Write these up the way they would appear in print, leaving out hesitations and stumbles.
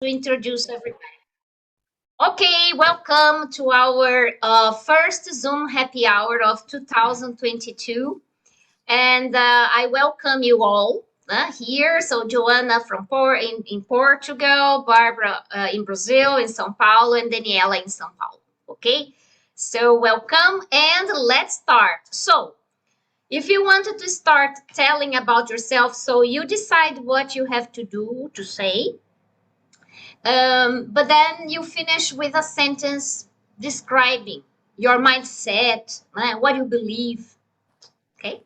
To introduce everybody. Okay, welcome to our first Zoom happy hour of 2022. And I welcome you all here. So, Joanna from in Portugal, Barbara in Brazil, in São Paulo, and Daniela in São Paulo. Okay, so welcome and let's start. So, if you wanted to start telling about yourself, so you decide what you have to do to say, but then you finish with a sentence describing your mindset, what you believe. Okay.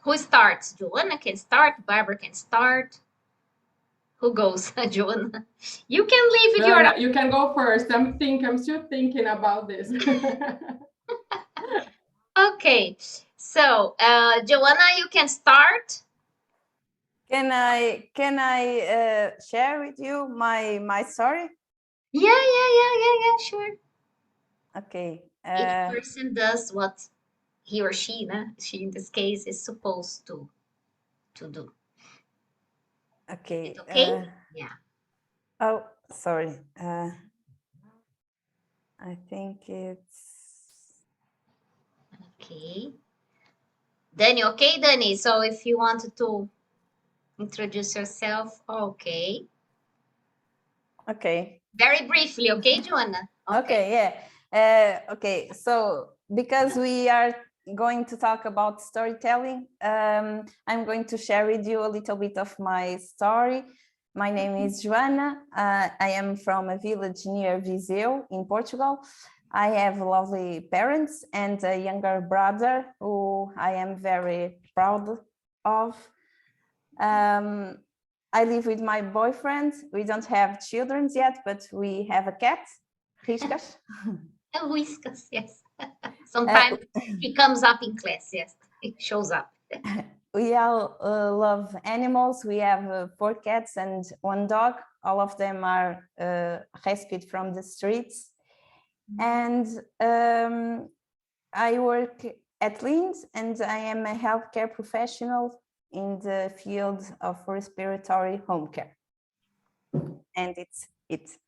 Who starts? Joanna can start. Barbara can start. Who goes? Joanna. You can leave if you're. You can go first. I'm still thinking about this. Okay. So, Joanna, you can start. Can I share with you my story? Yeah, sure. Okay. Each person does what he or she in this case is supposed to do. Okay. Okay. Yeah. Oh, sorry. I think it's Okay. Danny, okay, Danny. So if you wanted to introduce yourself, okay. okay. Very briefly, okay, Joanna? Okay, yeah. Okay, so because we are going to talk about storytelling, I'm going to share with you a little bit of my story. My name is Joana. I am from a village near Viseu in Portugal. I have lovely parents and a younger brother who I am very proud of. I live with my boyfriend. We don't have children yet, but we have a cat, Riscas. Whiskas, yes. Sometimes he comes up in class, yes. It shows up. We all love animals. We have 4 cats and 1 dog. All of them are rescued from the streets. And I work at Linz, and I am a healthcare professional in the field of respiratory home care. And it's it.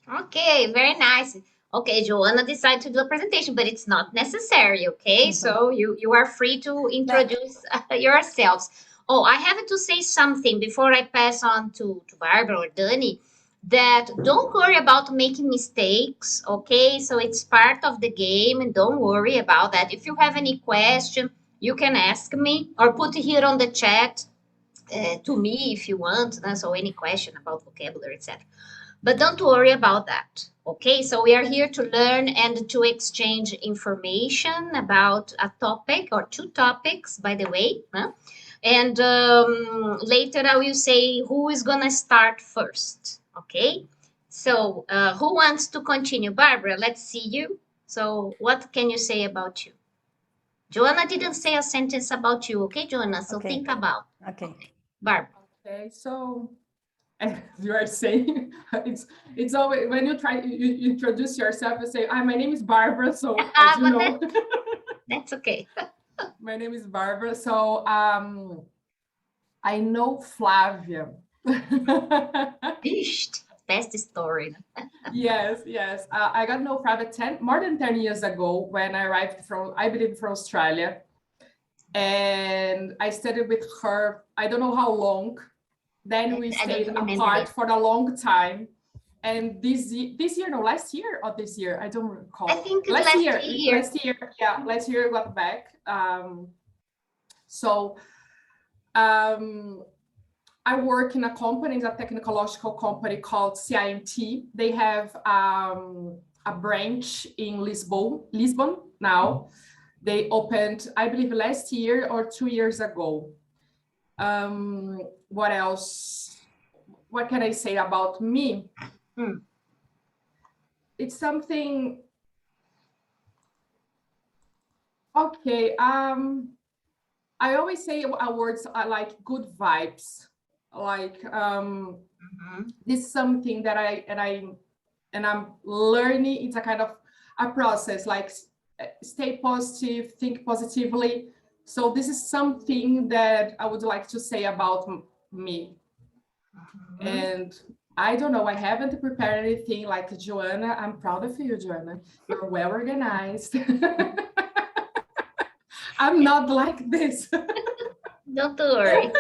Okay, very nice. Okay, Joanna decided to do a presentation, but it's not necessary, okay? So you are free to introduce yourselves. Oh, I have to say something before I pass on to Barbara or Danny, that don't worry about making mistakes, okay? So it's part of the game, and don't worry about that. If you have any question, you can ask me or put it here on the chat to me if you want. So any question about vocabulary, etc. But don't worry about that. Okay, so we are here to learn and to exchange information about a topic or 2 topics, by the way. And later I will say who is going to start first. Okay, so who wants to continue? Barbara, let's see you. So, what can you say about you? Joanna didn't say a sentence about you, okay, Joanna? So, Okay. think about. Okay. Barbara. Okay, so as you are saying, it's always when you try you introduce yourself and say, my name is Barbara. So as you know, that's okay. My name is Barbara. So I know Flávia. Best story. Yes. I got to know Flávia more than 10 years ago when I arrived from, I believe, from Australia. And I studied with her, I don't know how long. Then we stayed apart for a long time. And this year, no, last year or this year, I don't recall. I think last year. Yeah, last year I got back. I work in a company, a technological company called CIMT. They have a branch in Lisbon now. They opened, I believe, last year or 2 years ago. What else? What can I say about me? It's something. Okay. I always say words like good vibes. Like this is something that I'm learning. It's a kind of a process. Like stay positive, think positively. So this is something that I would like to say about me. And I don't know, I haven't prepared anything like Joanna. I'm proud of you, Joanna. You're well organized. I'm not like this. Don't worry.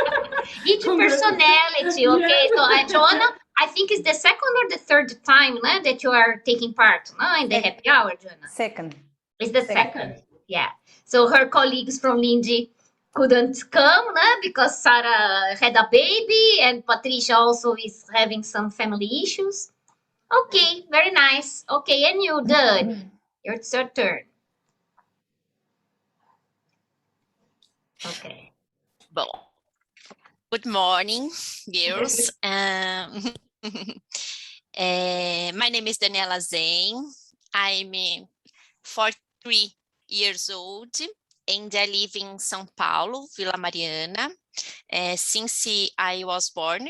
Each Congrats. personality, okay? Yes. So, Joanna, I think it's the second or the third time that you are taking part in the happy hour, Joanna. Second. It's the Second. second. Yeah. So her colleagues from Lindy couldn't come because Sarah had a baby and Patricia also is having some family issues. Okay, very nice. Okay, and you, Dud, it's your turn. Okay. Bom, good morning, girls. My name is Daniela Zen. I'm 43 years old and I live in São Paulo, Vila Mariana. Since I was born,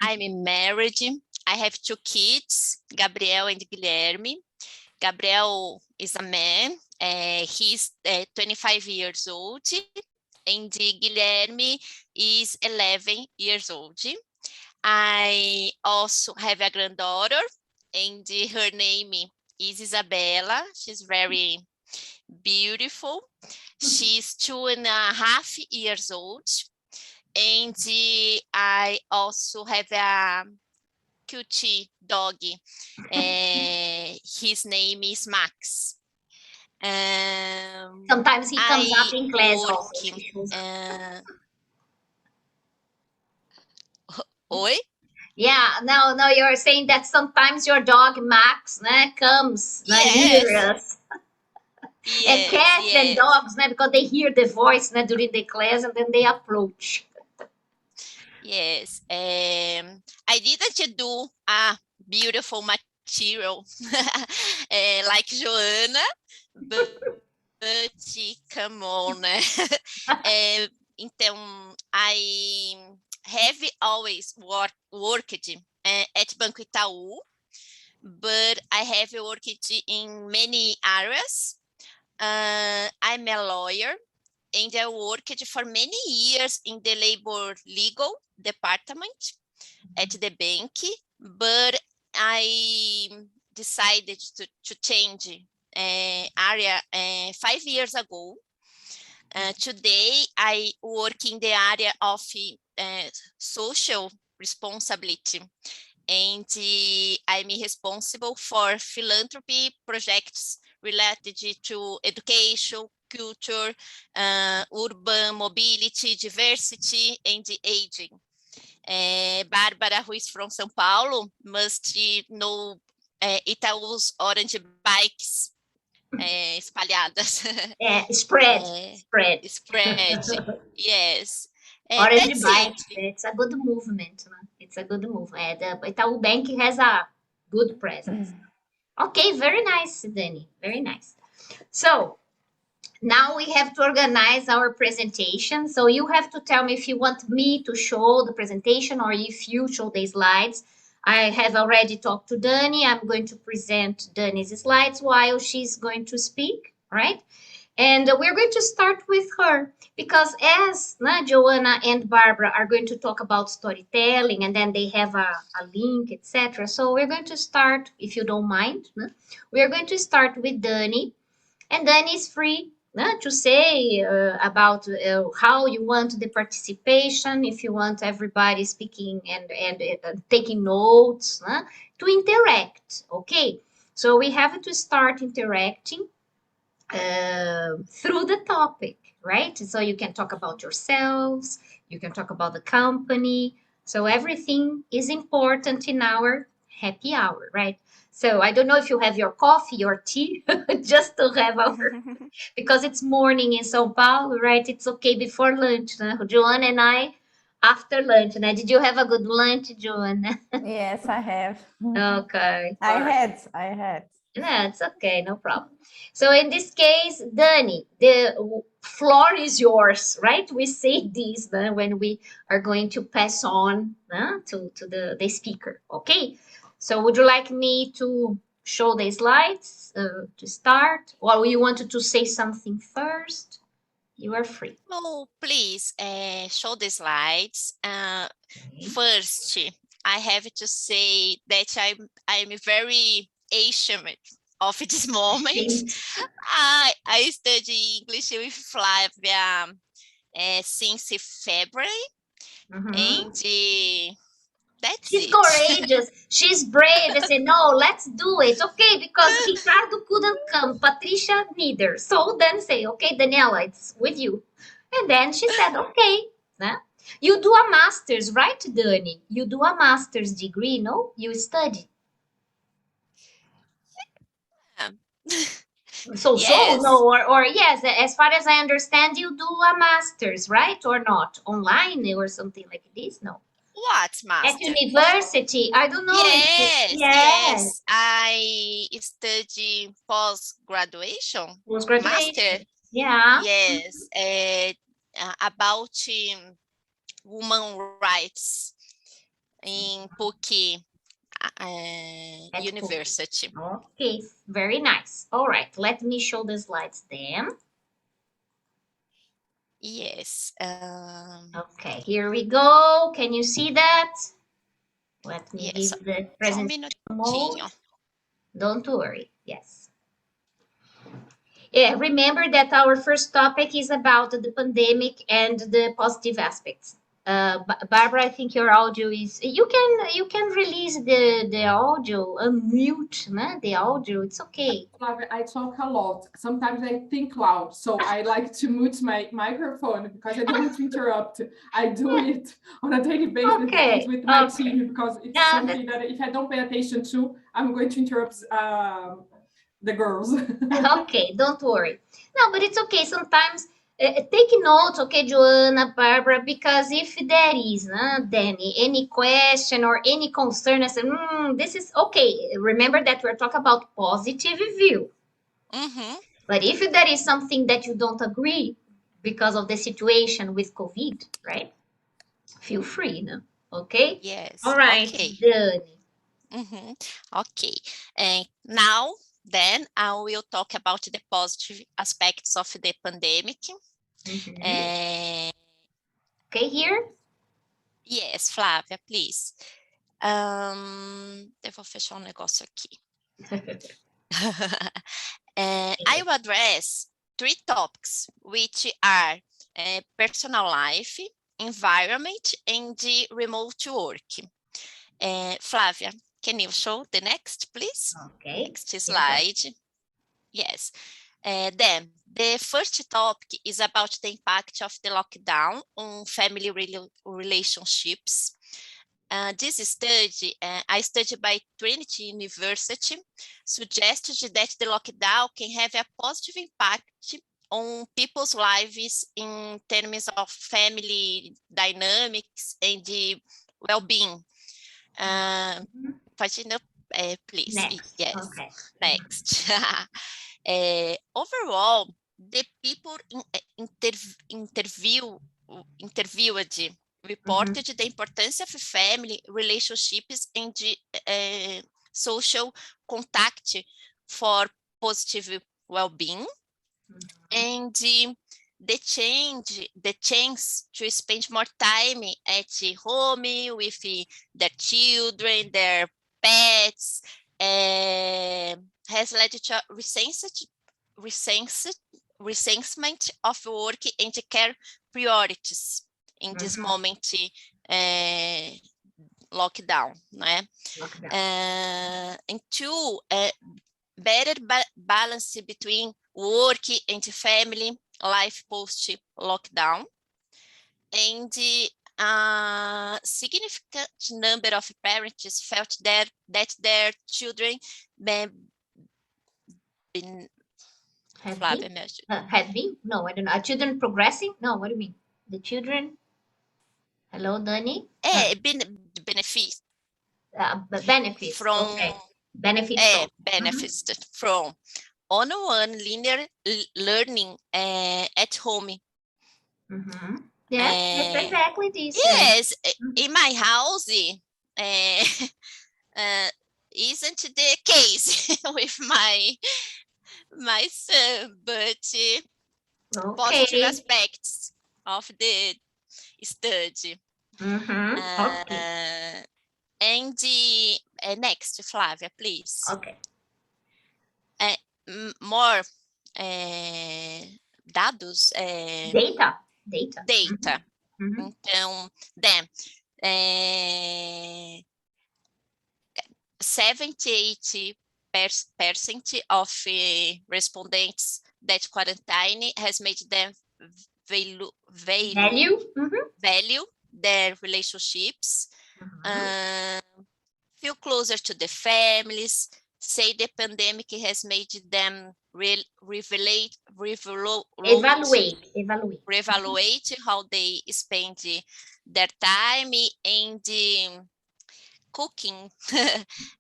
I'm married. I have 2 kids, Gabriel and Guilherme. Gabriel is a man. He's 25 years old. And Guilherme is 11 years old. I also have a granddaughter, and her name is Isabella. She's very beautiful. She's 2.5 years old. And I also have a cute dog. His name is Max. Sometimes he comes I up in class work, also. Oi? Yeah, no, you're saying that sometimes your dog Max comes near us. And cats and dogs, because they hear the voice during the class and then they approach. Yes, I didn't do a beautiful material like Joanna, but come on. Então, I have always worked at Banco Itaú, but I have worked in many areas. I'm a lawyer, and I worked for many years in the labor legal department at the bank, but I decided to change area 5 years ago. Today, I work in the area of social responsibility, and I'm responsible for philanthropy projects related to education, culture, urban mobility, diversity, and aging. Bárbara, who is from São Paulo, must know Itaú's orange bikes espalhadas. Spread. Yes. Orange bike. It's a good movement. It's a good move. The Itaú Bank has a good presence. Okay, very nice, Dani. Very nice. So now we have to organize our presentation. So you have to tell me if you want me to show the presentation or if you show the slides. I have already talked to Dani. I'm going to present Dani's slides while she's going to speak, right? And we're going to start with her because as Joanna and Barbara are going to talk about storytelling and then they have a link, etc. So we're going to start, if you don't mind, we're going to start with Dani. And Dani is free to say about how you want the participation, if you want everybody speaking and taking notes, to interact, okay? So we have to start interacting through the topic, right? So you can talk about yourselves, you can talk about the company. So everything is important in our happy hour, right? So I don't know if you have your coffee or tea just to have our, because it's morning in São Paulo, right? It's okay before lunch. Joanna and I, after lunch. Did you have a good lunch, Joanna? Yes, I have. Okay. I had. Yeah, it's okay, no problem. So in this case, Dani, the floor is yours, right? We say this when we are going to pass on to the speaker, okay? So would you like me to show the slides to start? Or you wanted to say something first? You are free. Oh, please show the slides. Okay. First, I have to say that I'm very ashamed of this moment. Thanks. I study English with Flávia since February, Mhm. and that's She's it. courageous. She's brave. I said, no, let's do it. Okay, because Ricardo couldn't come, Patricia neither. So then say, okay, Daniela, it's with you. And then she said, okay. Né? You do a master's, right, Dani? You do a master's degree, no? You study. So, Yes. no, or yes, as far as I understand, you do a master's, right? Or not? Online or something like this? No. What, At master? university, I don't know if Yes, yes, yes. I study post-graduation, was master. graduation. Yeah. Yes, about women rights in PUC At PUC. University. Okay, very nice. All right, let me show the slides then. Yes. Okay, here we go. Can you see that? Let me Yes. give the Só um presentation mode. minutinho. Don't worry. Yes. Yeah, remember that our first topic is about the pandemic and the positive aspects. Barbara, I think your audio is. You can release the audio, unmute, né? The audio. It's okay. Flávia, I talk a lot. Sometimes I think loud, so I like to mute my microphone because I don't want to interrupt. I do it on a daily basis Okay, with my okay. team because it's Yeah, something that if I don't pay attention to, I'm going to interrupt the girls. Okay, don't worry. No, but it's okay. Sometimes take notes, okay, Joanna, Barbara, because if there is, Danny, any question or any concern, I said, this is okay. Remember that we're talking about positive view. Uhum. But if there is something that you don't agree because of the situation with COVID, right? Feel free, no? Okay? Yes. All right, Okay. Dani. Uhum. Okay. And now, then, I will talk about the positive aspects of the pandemic. Mhm. Okay, here? Yes, Flávia, please. Eu vou fechar negócio aqui. I will address 3 topics, which are personal life, environment, and the remote work. Flávia, can you show the next, please? Okay. Next slide. Yes. Then, the first topic is about the impact of the lockdown on family relationships. This study, a study by Trinity University, suggested that the lockdown can have a positive impact on people's lives in terms of family dynamics and the well-being. Pode ir, please. Next. Yes. Okay. Next. Overall, the people interviewed reported the importance of family relationships and social contact for positive well-being, and the chance to spend more time at home with their children, their pets, has led to resentment of work and care priorities in this moment lockdown, né? And 2, better balance between work and family life post lockdown, and significant number of parents felt that their children been Had been? No, I don't know. Are children progressing? No, what do you mean? The children? Hello, Dani? benefit Benefits. from Okay. Benefits from. benefits from on-one linear learning at home. Yes, that's exactly this. Yes, in my house, isn't the case with my son, but positive Okay. aspects of the study. Okay. And the next, Flávia, please. Okay. More dados. Data. Data. Mhm. Então, then 78% of respondents that quarantine has made them value Value. value their relationships, feel closer to the families, say the pandemic has made them reevaluate how they spend their time and cooking.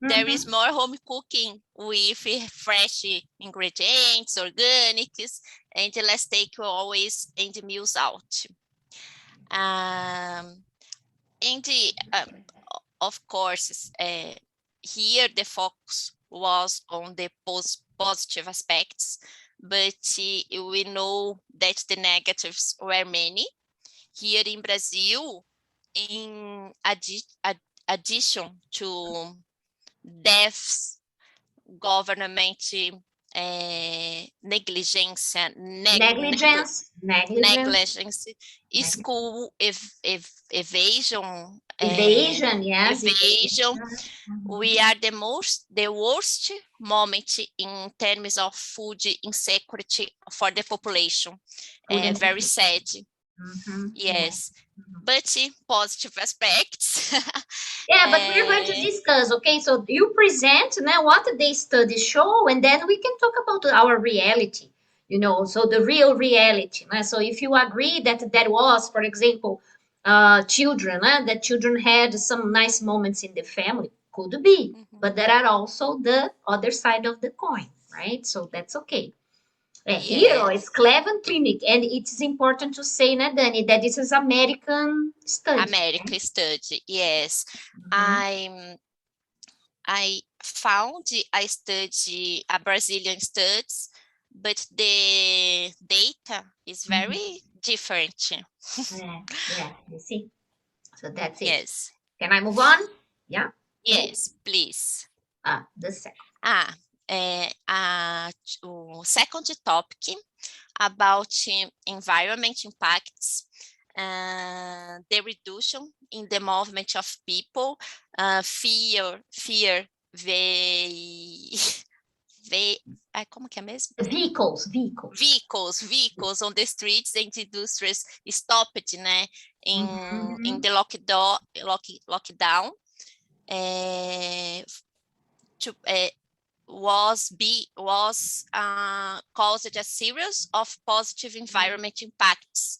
There is more home cooking with fresh ingredients, organics, and less take always and meals out. And of course, here the focus was on the positive aspects, but we know that the negatives were many. Here in Brazil, in addition to deaths, government negligence, school evasion, Yes. evasion. We are the worst moment in terms of food insecurity for the population. Very sad. Yes, but positive aspects. Yeah, but we're going to discuss, okay? So you present now what the studies show, and then we can talk about our reality, so the real reality. So if you agree that there was, for example, children, that children had some nice moments in the family, could be, but there are also the other side of the coin, right? So that's okay. Here it's Cleveland Clinic, and it's important to say, Dani, that this is American study. American study, yes. I found a study, a Brazilian studies, but the data is very different. Yeah, you see. So that's it. Yes. Can I move on? Yeah. Yes, please. The second. Second topic about environment impacts, the reduction in the movement of people, fear, como que é mesmo? Vehicles on the streets and industries stopped, né? In the lockdown. Was caused a series of positive environment impacts.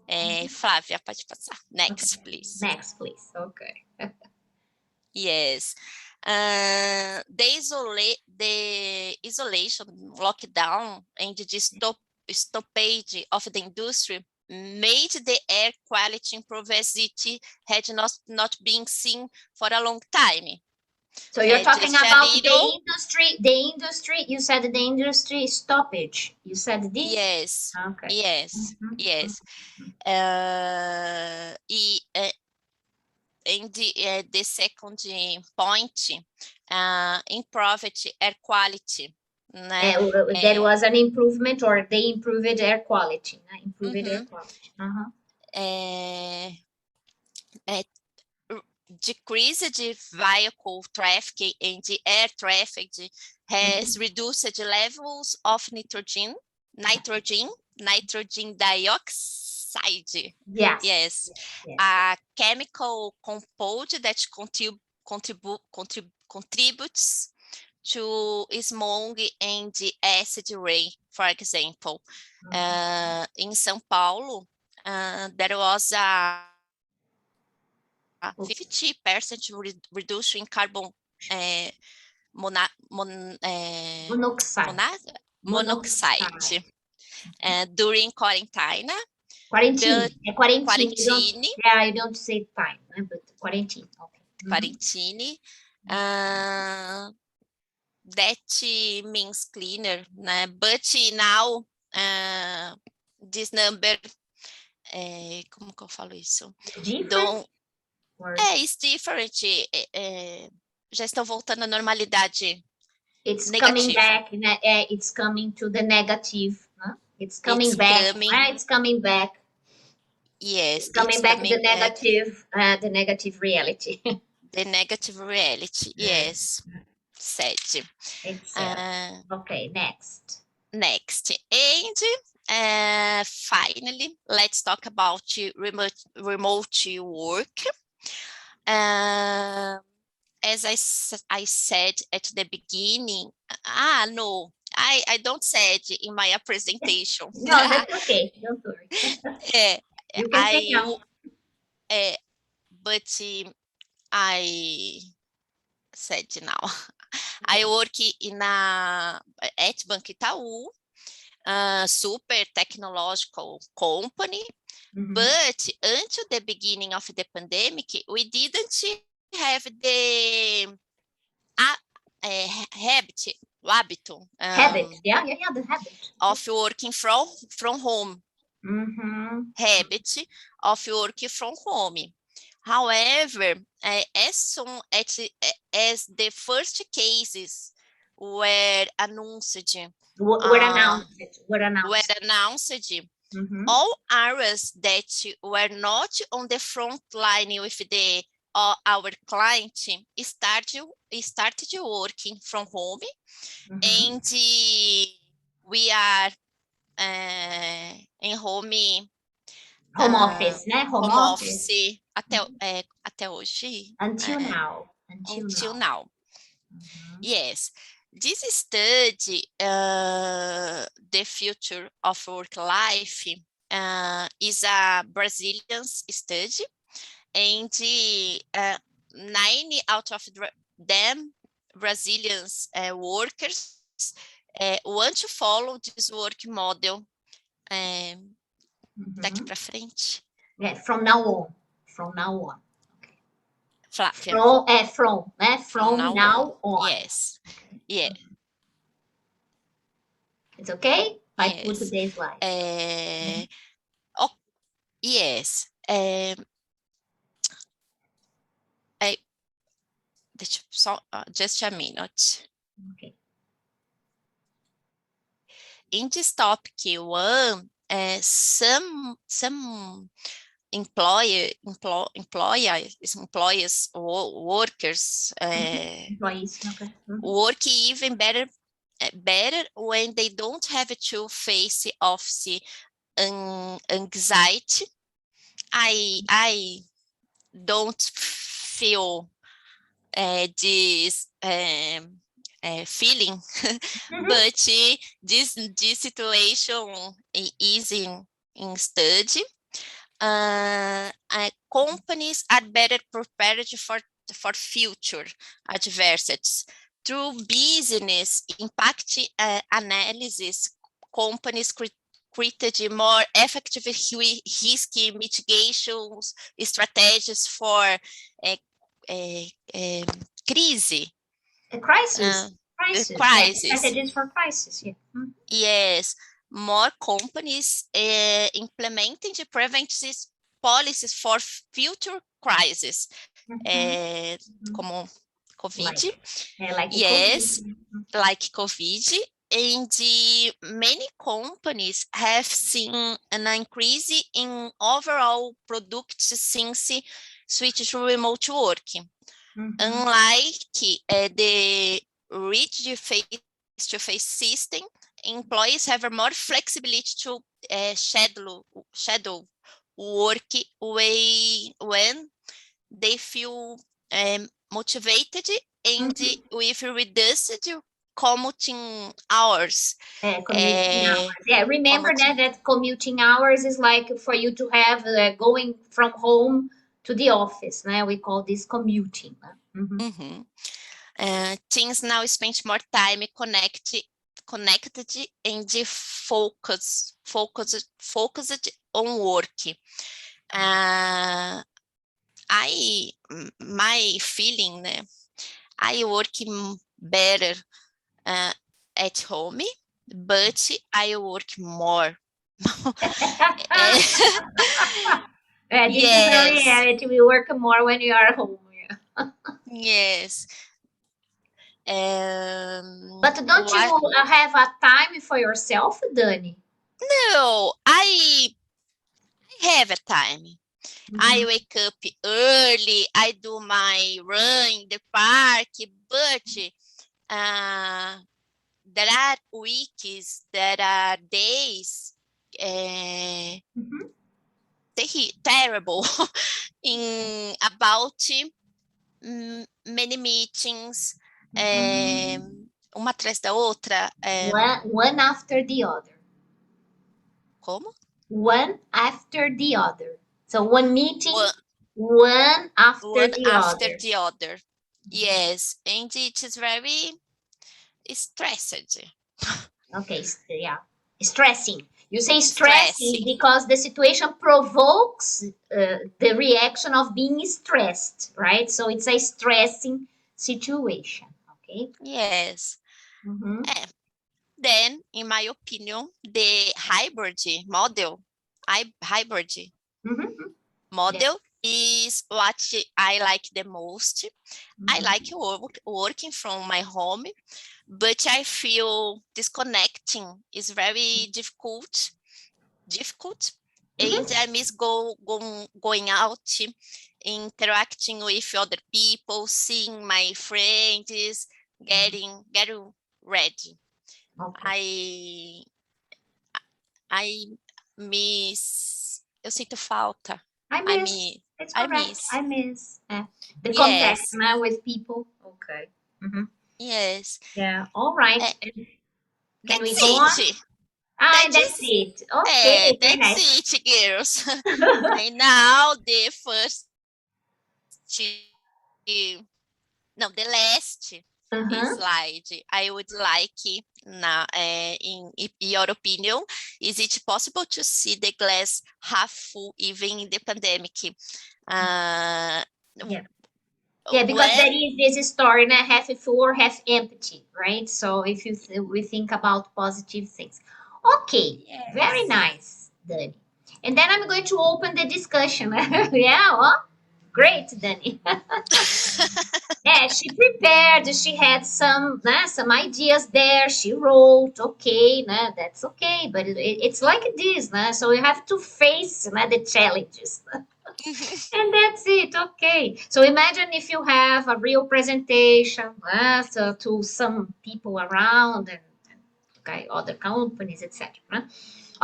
Flávia, pode passar. Next, please. Next, please. Okay. Yes. The isolation, lockdown, and the stoppage of the industry made the air quality improve as it had not been seen for a long time. So you're talking about the industry, you said the industry stoppage. You said this? Yes. Okay. Yes. Yes. And the second point, improved air quality. There was an improvement, or they improved air quality. Air quality. Decreased vehicle traffic and the air traffic has reduced the levels of nitrogen dioxide. Yes. A chemical compound that contributes to smog and acid rain, for example. In São Paulo, there was a 50% reduction in carbon monoxide during quarantine. Quarantine. Quarantine. You don't say time, but quarantine. Okay. Quarantine. That means cleaner, but now this number como que eu falo isso? Different? Or It's different. Já estão voltando à normalidade it's coming negativa. back, it's coming to the negative, huh? It's coming It's back, coming, it's coming back. yes, It's coming it's back coming back. the negative reality. The negative reality, yes, said. It's Uh, okay, next. Next, and finally, let's talk about remote work. As I said at the beginning, no, I don't say it in my presentation. No, that's okay. Don't worry. You can say no. But I said now. I work at Banco Itaú, super technological company, but until the beginning of the pandemic, we didn't have the habit, The habit. of working from home. Habit of working from home. However, as soon as the first cases were announced, all areas that were not on the front line with our client started working from home, and we are em home office, né? Home office até hoje. Until now. Until now. Yes. This study, The Future of Work Life, is a Brazilian study, and 9 out of them Brazilian workers want to follow this work model. Daqui para frente. Yeah, from now on. From now on. Okay. Flávia. From now on. Yes. Yeah. It's okay? I Yes. put today's slide. Yes. Deixa eu só, just a minute. Okay. In this topic one, some employers, workers, Employees. Okay. work even better when they don't have to face office anxiety. I don't feel this feeling, but this situation is in study. Companies are better prepared for future adversities. Through business impact analysis, companies created more effective risk mitigation strategies for crisis. Crisis. Crisis. For crisis. Yeah. Yes, more companies implementing the preventive policies for future crises, como COVID. Like yes, COVID. like COVID. And many companies have seen an increase in overall products since switch to remote work. Unlike the rigid face-to-face system, employees have more flexibility to schedule work when they feel motivated and with reduced commuting hours. Commuting hours. Yeah, remember that commuting hours is like for you to have going from home to the office. We call this commuting. Teams now spend more time connected and focused on work. My feeling, I work better at home, but I work more This is a Yes, reality. We work more when you are home. Yeah. yes. But don't you What? have a time for yourself, Dani? No, I have a time. I Mhm. wake up early, I do my run in the park, but uh, there are weeks, there are days, Mhm. terrible in about many meetings, uma atrás da outra. One after the other. Como? One after the other. So one meeting, One, one after one the after other. the other. Yes, and it is very stressed. Okay, yeah. Stressing. You say stressing Stressing. because the situation provokes the reaction of being stressed, right? So it's a stressing situation. Okay. Yes. Mm-hmm. Then, in my opinion, the model, hybrid Mm-hmm. Yeah. model is what I like the most. I Mm-hmm. like working from my home, but I feel disconnecting is very difficult, and Mm-hmm. I miss going out, interacting with other people, seeing my friends, getting ready. Okay. I I eu sinto falta. I I miss. miss It's I correct. miss. I miss the contact Yes, now with people. Okay. Mm-hmm. yes. Yeah. All right. Uh, And can we that's go on? it. Ah, That that's is it. Okay. Very that's nice. it, girls. And now the first, no, the last Uh-huh. slide. I would like now, in your opinion, is it possible to see the glass half full even in the pandemic? Uh, Yeah. Yeah, because when there is this story, now, half full or half empty, right? So if you we think about positive things. Okay, very Yes. nice, Dani. And then I'm going to open the discussion. Yeah, oh, great, Dani. Yeah, she prepared. She had some ideas there. She wrote. Okay, that's okay. But it's like this, so you have to face the challenges. And that's it. Okay. So imagine if you have a real presentation to some people around and okay, other companies, etc.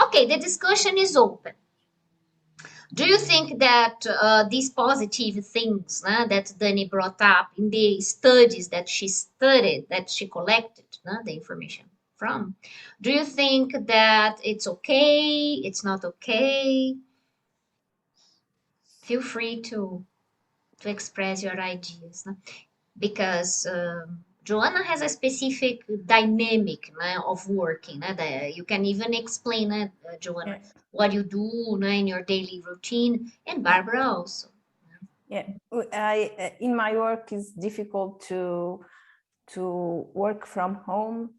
Okay, the discussion is open. Do you think that these positive things that Dani brought up in the studies that she studied, that she collected the information from, do you think that it's okay? It's not okay? Feel free to express your ideas, because Joanna has a specific dynamic of working. That you can even explain, Joanna, Yeah. what you do in your daily routine, and Barbara also. Yeah. I in my work it's difficult to work from home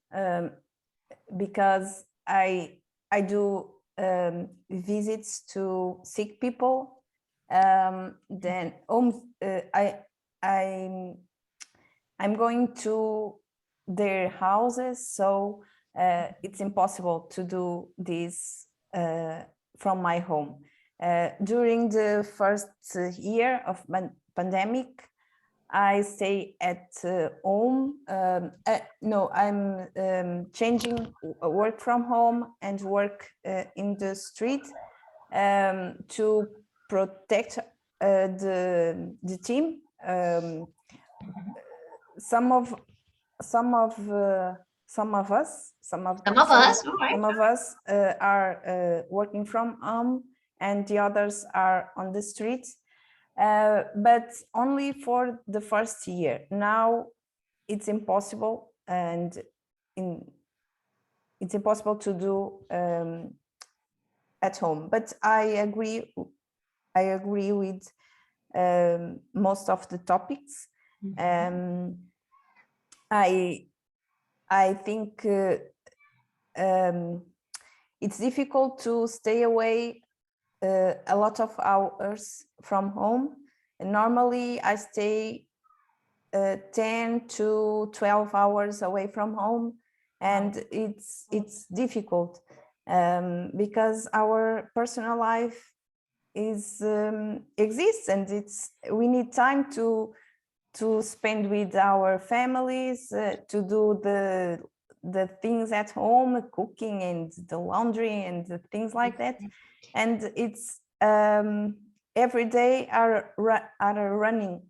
because I do visits to sick people. Then I'm going to their houses, so it's impossible to do this from my home. During the first year of pandemic, I stay at home. No, I'm changing work from home and work in the street to protect the team. Some of some of some of us Some of us, all right. some of us are working from home and the others are on the streets, but only for the first year. Now it's impossible, and it's impossible to do at home. But I agree with most of the topics. I think it's difficult to stay away a lot of hours from home. And normally I stay 10 to 12 hours away from home, and it's difficult because our personal life is exists, and we need time to spend with our families, to do the things at home, cooking and the laundry and the things like that. And it's every day are running.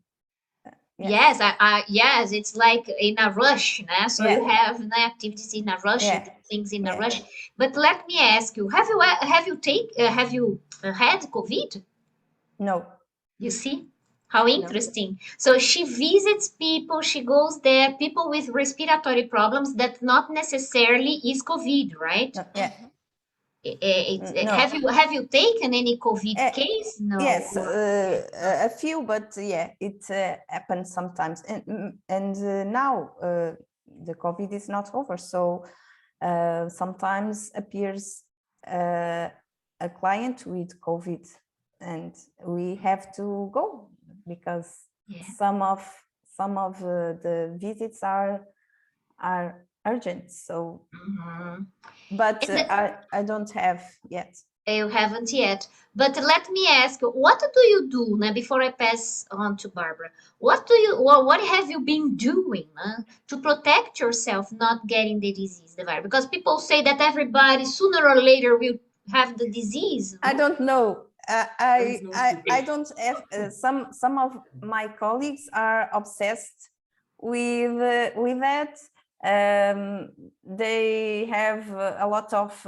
Yes, yes, it's like in a rush, né? So you Yeah. have activities in a rush, you Yeah. do things in a Yeah. rush. But let me ask you, have you had COVID? No. You see how interesting. So she visits people, she goes there, people with respiratory problems that not necessarily is COVID, right? No. Yeah. No. Have you taken any COVID case? No. Yes, a few, but yeah, it happens sometimes. And now the COVID is not over, so sometimes appears a client with COVID, and we have to go because some of the visits are urgent. So, but I don't have yet. You haven't yet. But let me ask, what do you do now, before I pass on to Barbara? What have you been doing to protect yourself not getting the disease, the virus? Because people say that everybody sooner or later will have the disease. I don't know. I don't have some of my colleagues are obsessed with that. They have a lot of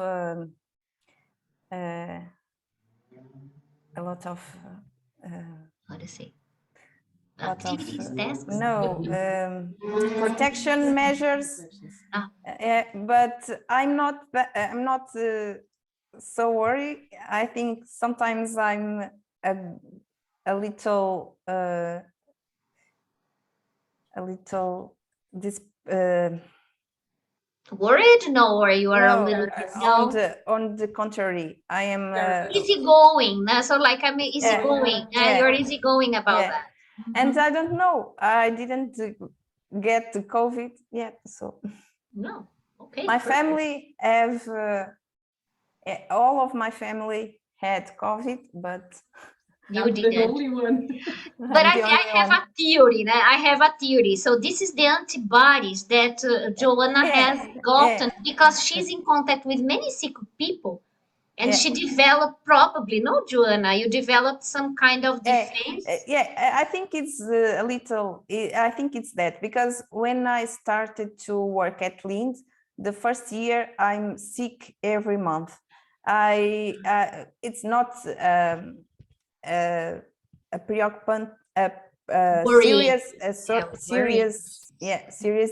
how to say, lot activities, tasks? No, protection measures. But I'm not so worried. I think sometimes I'm a little this worried? No, or you are a little bit on the contrary, I am easygoing. So like I'm easygoing. You're easygoing about that. And I don't know. I didn't get the COVID yet, so no. Okay. My family have all of my family had COVID, but you didn't. The only one. But I have a theory. I have a theory. So this is the antibodies that Joanna has gotten because she's in contact with many sick people. And she developed probably, no, Joanna, you developed some kind of defense? I think it's a little, I think it's that, because when I started to work at Lindt, the first year I'm sick every month. It's not a preoccupant, serious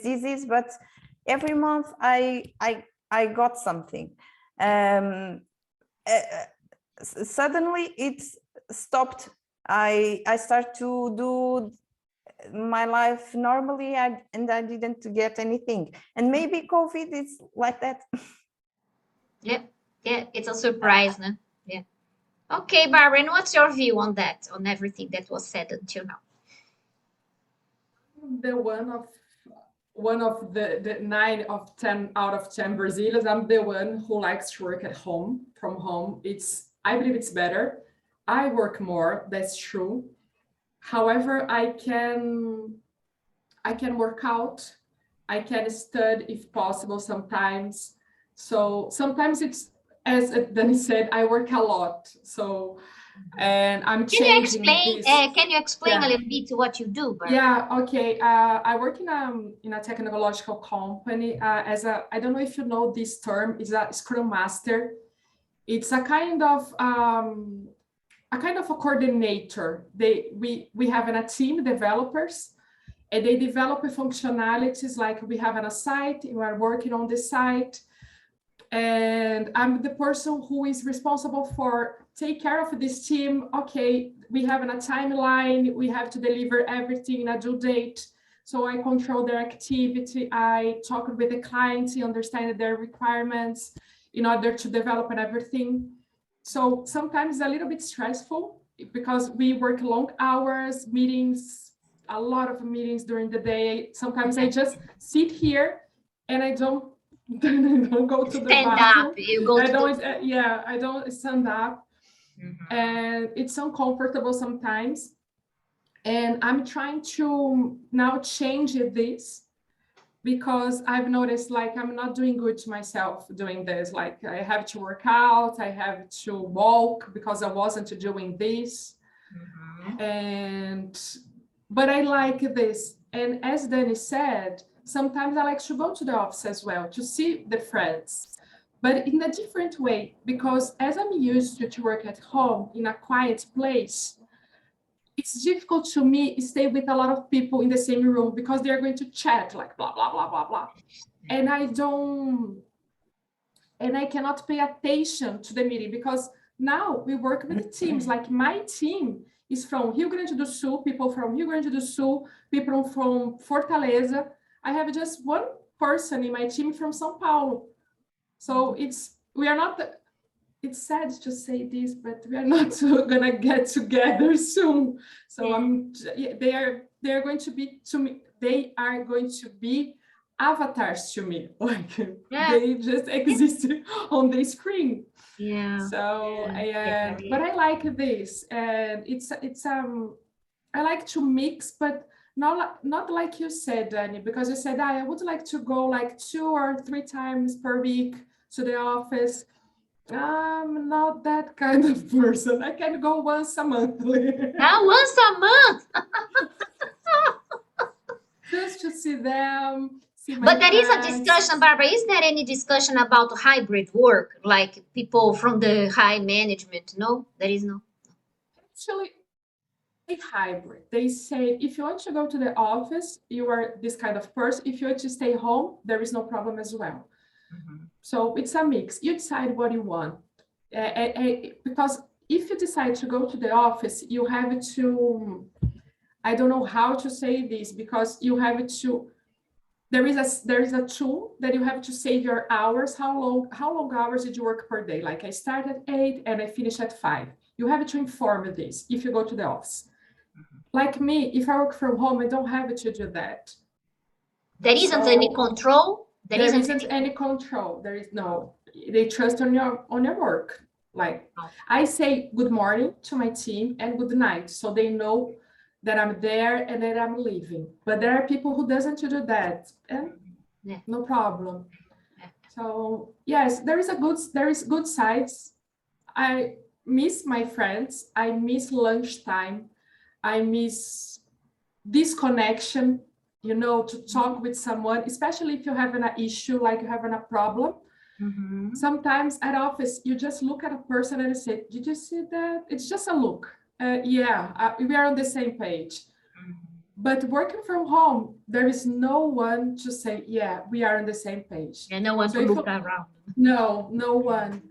disease, but every month I got something. Suddenly it stopped. I start to do my life normally, and I didn't get anything. And maybe COVID is like that. Yeah, it's a surprise, no? Yeah. Okay, Barbara, and what's your view on that, on everything that was said until now? The one of the 9 of 10 out of 10 Brazilians, I'm the one who likes to work at home, from home. I believe it's better. I work more, that's true. However, I can work out. I can study if possible sometimes. So sometimes it's, as Dani said, I work a lot. So, and I'm changing this. Can you explain a little bit what you do, Barbara? Yeah, okay. I work in a technological company as I don't know if you know this term, is a Scrum Master. It's a kind of a coordinator. We have a team, developers, and they develop functionalities like we have on a site, we are working on the site, and I'm the person who is responsible for take care of this team. Okay, we have a timeline, we have to deliver everything in a due date. So I control their activity, I talk with the clients, understand their requirements, in order to develop and everything. So sometimes it's a little bit stressful because we work long hours, meetings, a lot of meetings during the day. Sometimes I just sit here and I don't go to the Stand bathroom. up. You go I to don't, the... yeah, I don't stand up, and it's uncomfortable sometimes. And I'm trying to now change this, because I've noticed like I'm not doing good to myself doing this. Like I have to work out, I have to walk because I wasn't doing this. But I like this. And as Danny said, sometimes I like to go to the office as well to see the friends, but in a different way, because as I'm used to work at home in a quiet place, it's difficult to me stay with a lot of people in the same room because they're going to chat like blah, blah, blah, blah, blah. And I cannot pay attention to the meeting, because now we work with the teams. Like my team is from Rio Grande do Sul, people from Rio Grande do Sul, people from Fortaleza. I have just one person in my team from São Paulo. So we are not, it's sad to say this, but we are not gonna get together soon. So they're going to be to me. They are going to be avatars to me. Like they just exist on the screen. Yeah. So but I like this, and I like to mix, but not like you said, Danny, because you said I would like to go like 2 or 3 times per week to the office. I'm not that kind of person. I can go once a month. Once a month. Just to see them. But there is a discussion, Barbara. Is there any discussion about hybrid work, like people from the high management? No, there is no. Actually, hybrid. They say if you want to go to the office, you are this kind of person. If you want to stay home, there is no problem as well. So it's a mix. You decide what you want, because if you decide to go to the office, you have to, I don't know how to say this, because you have to, there is a tool that you have to save your hours. How long hours did you work per day? Like I start at 8 and I finish at 5. You have to inform this if you go to the office. Like me, if I work from home, I don't have to do that. There isn't any control. There isn't any control. There is no. They trust on your work. Like I say good morning to my team and good night, so they know that I'm there and that I'm leaving. But there are people who doesn't do that, and no problem. So yes, there is good sides. I miss my friends. I miss lunchtime. I miss this connection, to talk with someone, especially if you have an issue, like you have a problem. Sometimes at office, you just look at a person and say, did you see that? It's just a look. We are on the same page. But working from home, there is no one to say, yeah, we are on the same page. And no one to look around. No one.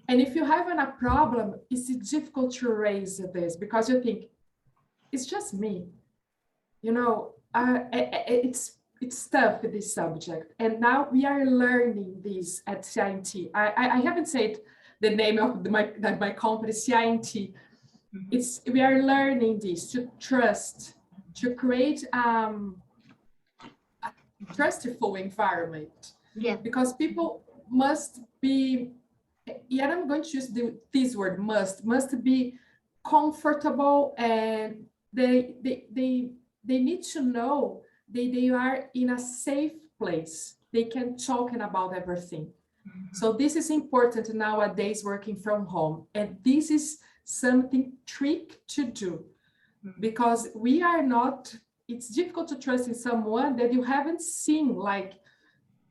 And if you have a problem, it's difficult to raise this, because you think, it's just me. It's tough, this subject. And now we are learning this at CINT. I haven't said the name of my company, CINT. We are learning this, to trust, to create a trustful environment. Yeah. Because people must be, I'm going to use this word, must be comfortable, and they need to know they are in a safe place. They can talk about everything. So this is important nowadays, working from home. And this is something tricky to do, because we are not, it's difficult to trust in someone that you haven't seen, like,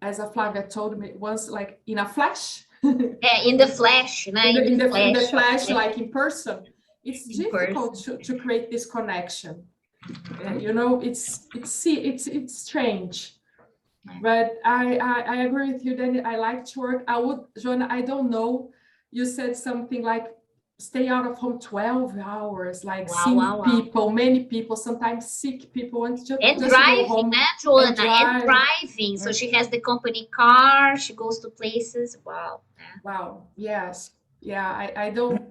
as Flávia told me once, like in a flash. In the flash. In the flash, like in person. It's difficult to create this connection. It's strange. But I agree with you, Danny. I like to work. Joanna, I don't know. You said something like stay out of home 12 hours, like Wow, seeing wow, wow. people, many people, sometimes sick people, and just And to go driving, home Joanna, and drive. driving. So she has the company car. She goes to places. Wow. Yeah. Wow. Yes. Yeah. I don't.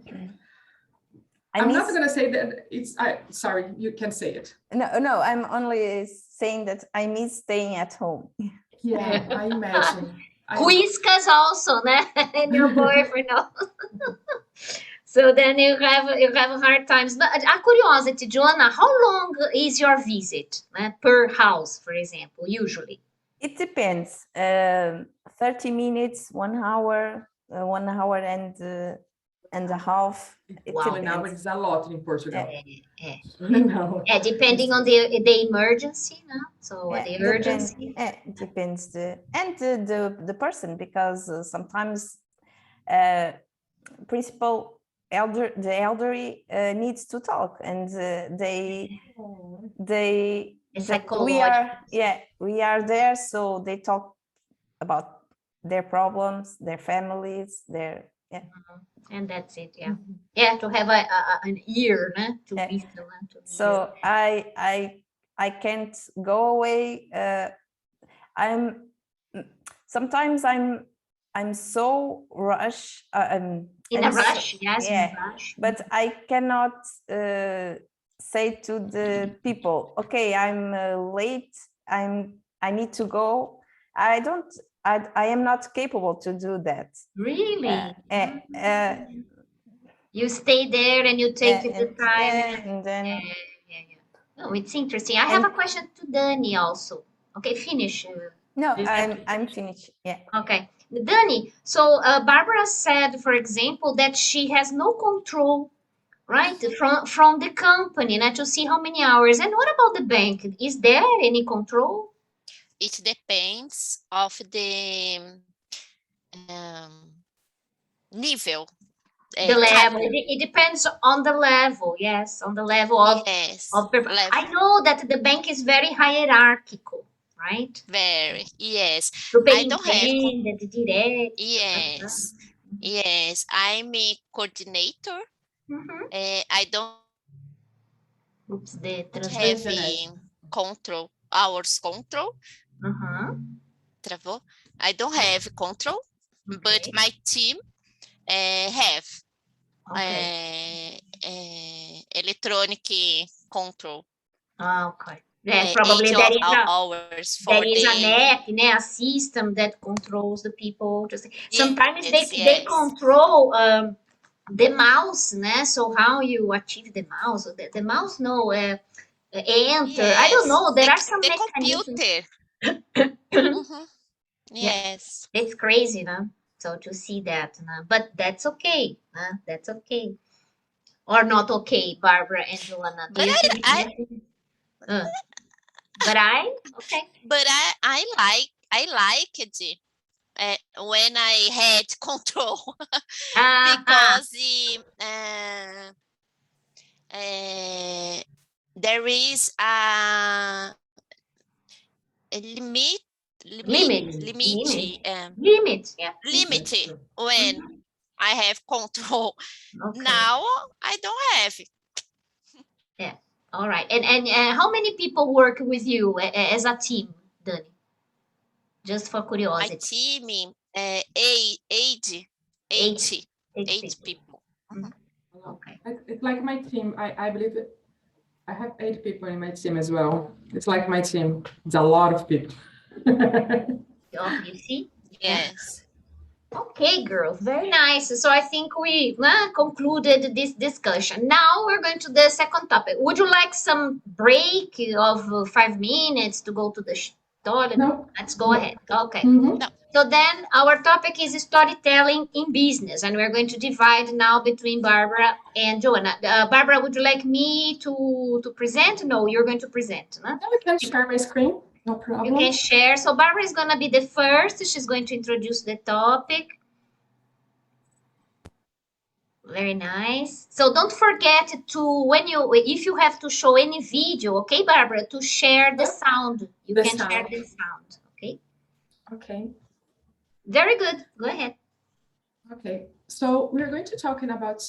I I'm miss, not going to say that it's. Sorry, you can say it. no, I'm only saying that I miss staying at home. Yeah, I imagine. Whiskas also, né? And your boyfriend also. So then you have hard times. But a curiosity, Joanna, how long is your visit per house, for example, usually? It depends. 30 minutes, 1 hour, 1 hour and a half. It Wow. 1 hour depends. is a lot in Portugal. Yeah. No. Depending on the emergency, no? So Yeah, the urgency. depends the person, because sometimes the elderly needs to talk, and It's we are there, so they talk about their problems, their families, and that's it. Yeah, yeah. To have an ear, né? To Yeah. listen. To so I can't go away. Sometimes I'm so rush. in a rush, yes. Yeah, In a rush. but I cannot say to the people, okay, I'm late. I need to go. I am not capable to do that. Really? Mm. You stay there and you take the time. And then Yeah. Oh, it's interesting. I have a question to Dani also. Okay, finish. no, Do you have to I'm finish? finished. Yeah. Okay, Dani. So Barbara said, for example, that she has no control, right, from the company, not to see how many hours. And what about the bank? Is there any control? It depends of the nível. The level. It depends on the level. Yes, on the level of Yes, people. level. I know that the bank is very hierarchical, right? Very, yes. Super I don't have. direto. Yes, yes. I'm a coordinator. I don't Oops, the have translation. control, hours control. Travou. I don't have control, but my team have electronic control. Okay. Yeah, probably there is a net, né, a system that controls the people. Sometimes yes, they control the mouse, né? So how you achieve the mouse? The mouse, no, enter. Yes. I don't know. There are some the mechanisms. computer. Yes, it's crazy, no? So to see that, no? But that's okay. That's okay. Or not okay, Barbara and Joanna. Do But you think but okay. But I like it when I had control because there is a limit when I have control. Okay. Now I don't have it. Yeah. All right. And how many people work with you as a team, Dani? Just for curiosity. My team, eight people. Okay. It's like my team. I believe I have 8 people in my team as well. It's like my team. It's a lot of people. You see? Yes. Okay, girls, very nice. So I think we concluded this discussion. Now we're going to the second topic. Would you like some break of 5 minutes to go to the toilet? No. Let's go ahead. Okay. No. So then our topic is storytelling in business, and we're going to divide now between Barbara and Joanna. Barbara, would you like me to present? No, you're going to present. No? I can share my screen. No problem. You can share. So Barbara is going to be the first. She's going to introduce the topic. Very nice. So don't forget to, if you have to show any video, okay, Barbara, to share the sound. You can share the sound, okay? Okay. Very good. Go ahead. Okay. So we're going to talking about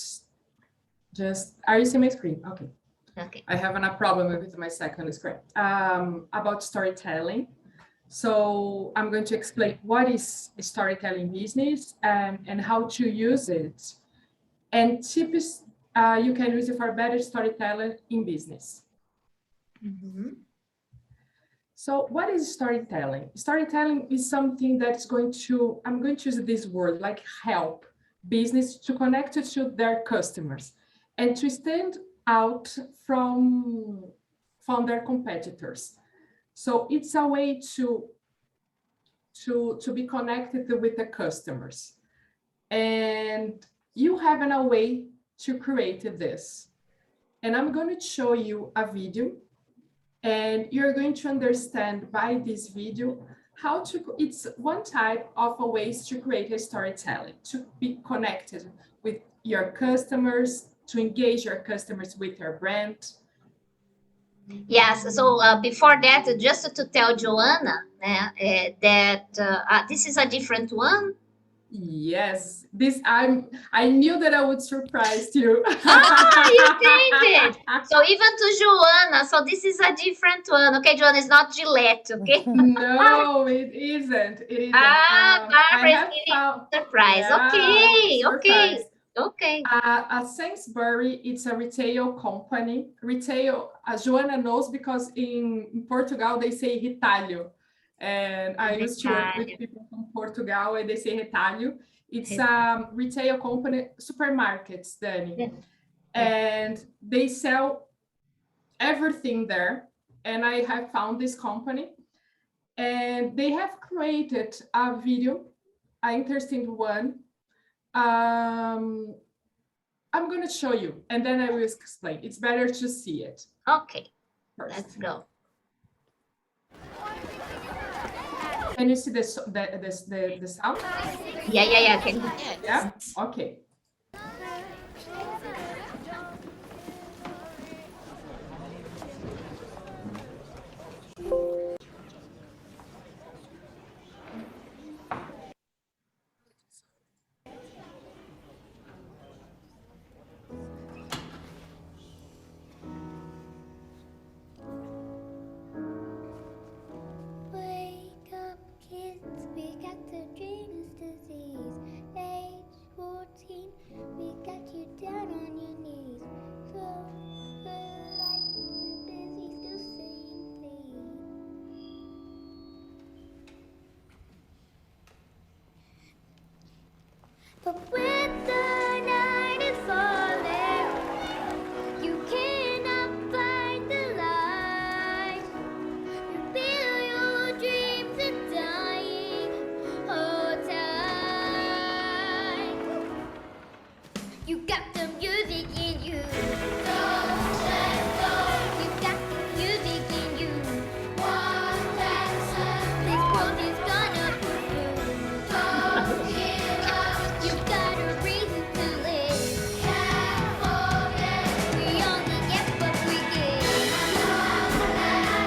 Just, are you seeing my screen? Okay. Okay. I have a problem with my second screen. About storytelling. So I'm going to explain what is storytelling business and how to use it. And tips you can use it for better storytelling in business. So what is storytelling? Storytelling is something that's going to, I'm going to use this word, like help business to connect to their customers and to stand out from their competitors. So it's a way to be connected with the customers. And you have a way to create this. And I'm going to show you a video, and you're going to understand by this video how to, it's one type of a ways to create a storytelling, to be connected with your customers, to engage your customers with your brand. Yes, so before that, just to tell Joanna that this is a different one. Yes, this I knew that I would surprise you. You changed it. So even to Joanna, so this is a different one. Okay, Joanna, it's not Gillette, okay? No, it isn't. It isn't. Barbara is giving surprise. Yeah, Okay, surprise. okay. A Sainsbury, it's a retail company. Retail, Joanna knows because in Portugal they say retalho. And I used to work with people from Portugal and they say retalho. It's a retail company, supermarkets, Dani. Yeah. And they sell everything there. And I have found this company. And they have created a video, an interesting one. I'm going to show you, and then I will explain. It's better to see it. Okay, First. let's go. Can you see the sound? Yeah. Can you? Yeah? Okay. Wake up, kids, we got the dreamer's disease. Age 14, we got you down on your knees. So, like we're busy still saying please. But when the night is falling, you cannot find the light. You feel your dreams are dying. Hold tight. You got the music in you. Don't let go. You got the music in you. One lesson. This world is gonna prove you. Don't give up. You got a reason to live. Can't forget. We only get what we give. We only get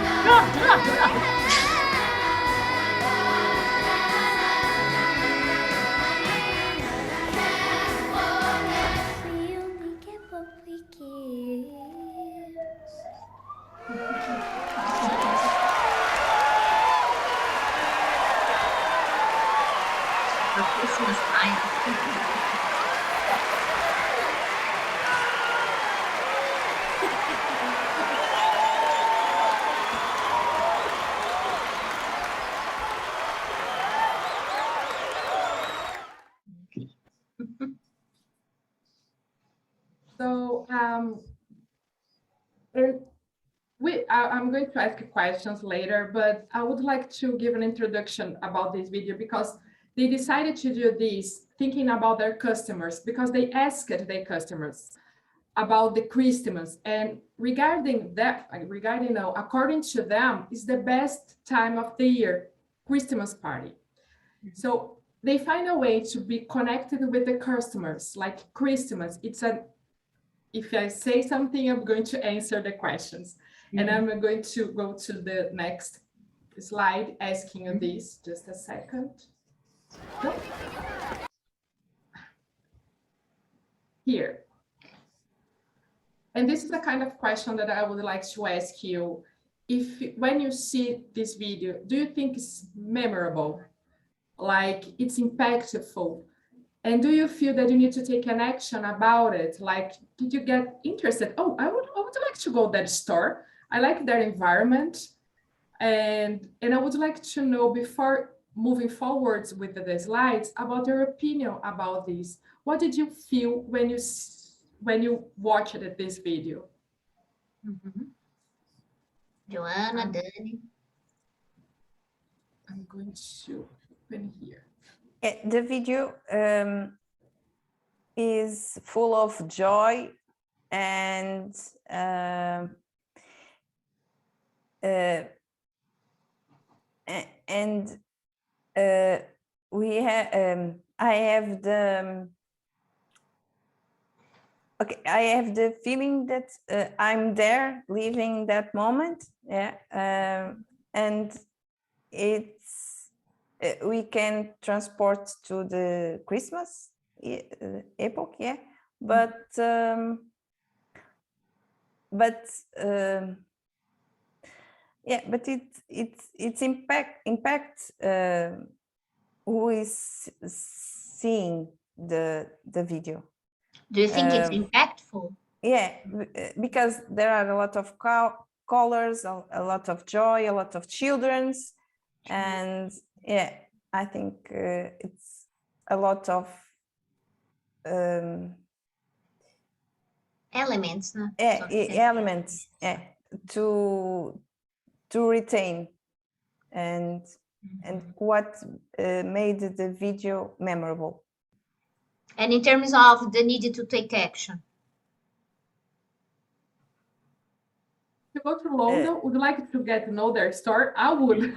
what we give. For Christmas time. So, I'm going to ask questions later, but I would like to give an introduction about this video because they decided to do this thinking about their customers because they asked their customers about the Christmas, and regarding according to them, is the best time of the year, Christmas party. So they find a way to be connected with the customers, like Christmas. If I say something, I'm going to answer the questions. And I'm going to go to the next slide asking you this. Just a second. No? Here. And this is the kind of question that I would like to ask you. If when you see this video, do you think it's memorable? Like it's impactful? And do you feel that you need to take an action about it? Like, did you get interested? Oh, I would like to go to that store. I like their environment. And I would like to know, before moving forwards with the slides, about your opinion about this. What did you feel when you watched this video? Mhm. Joanna, Dani. I'm going to open here. The video is full of joy and we have I have the okay, I have the feeling that I'm there living that moment, yeah, and it's we can transport to the Christmas epoch, yeah, but yeah, but it's impact who is seeing the video. Do you think it's impactful? Yeah, because there are a lot of colors, a lot of joy, a lot of children's, and yeah, I think it's a lot of Elements, no? elements, yeah, to retain, and what made the video memorable. And in terms of the need to take action. If you go to London, would you like to get to know their store? I would.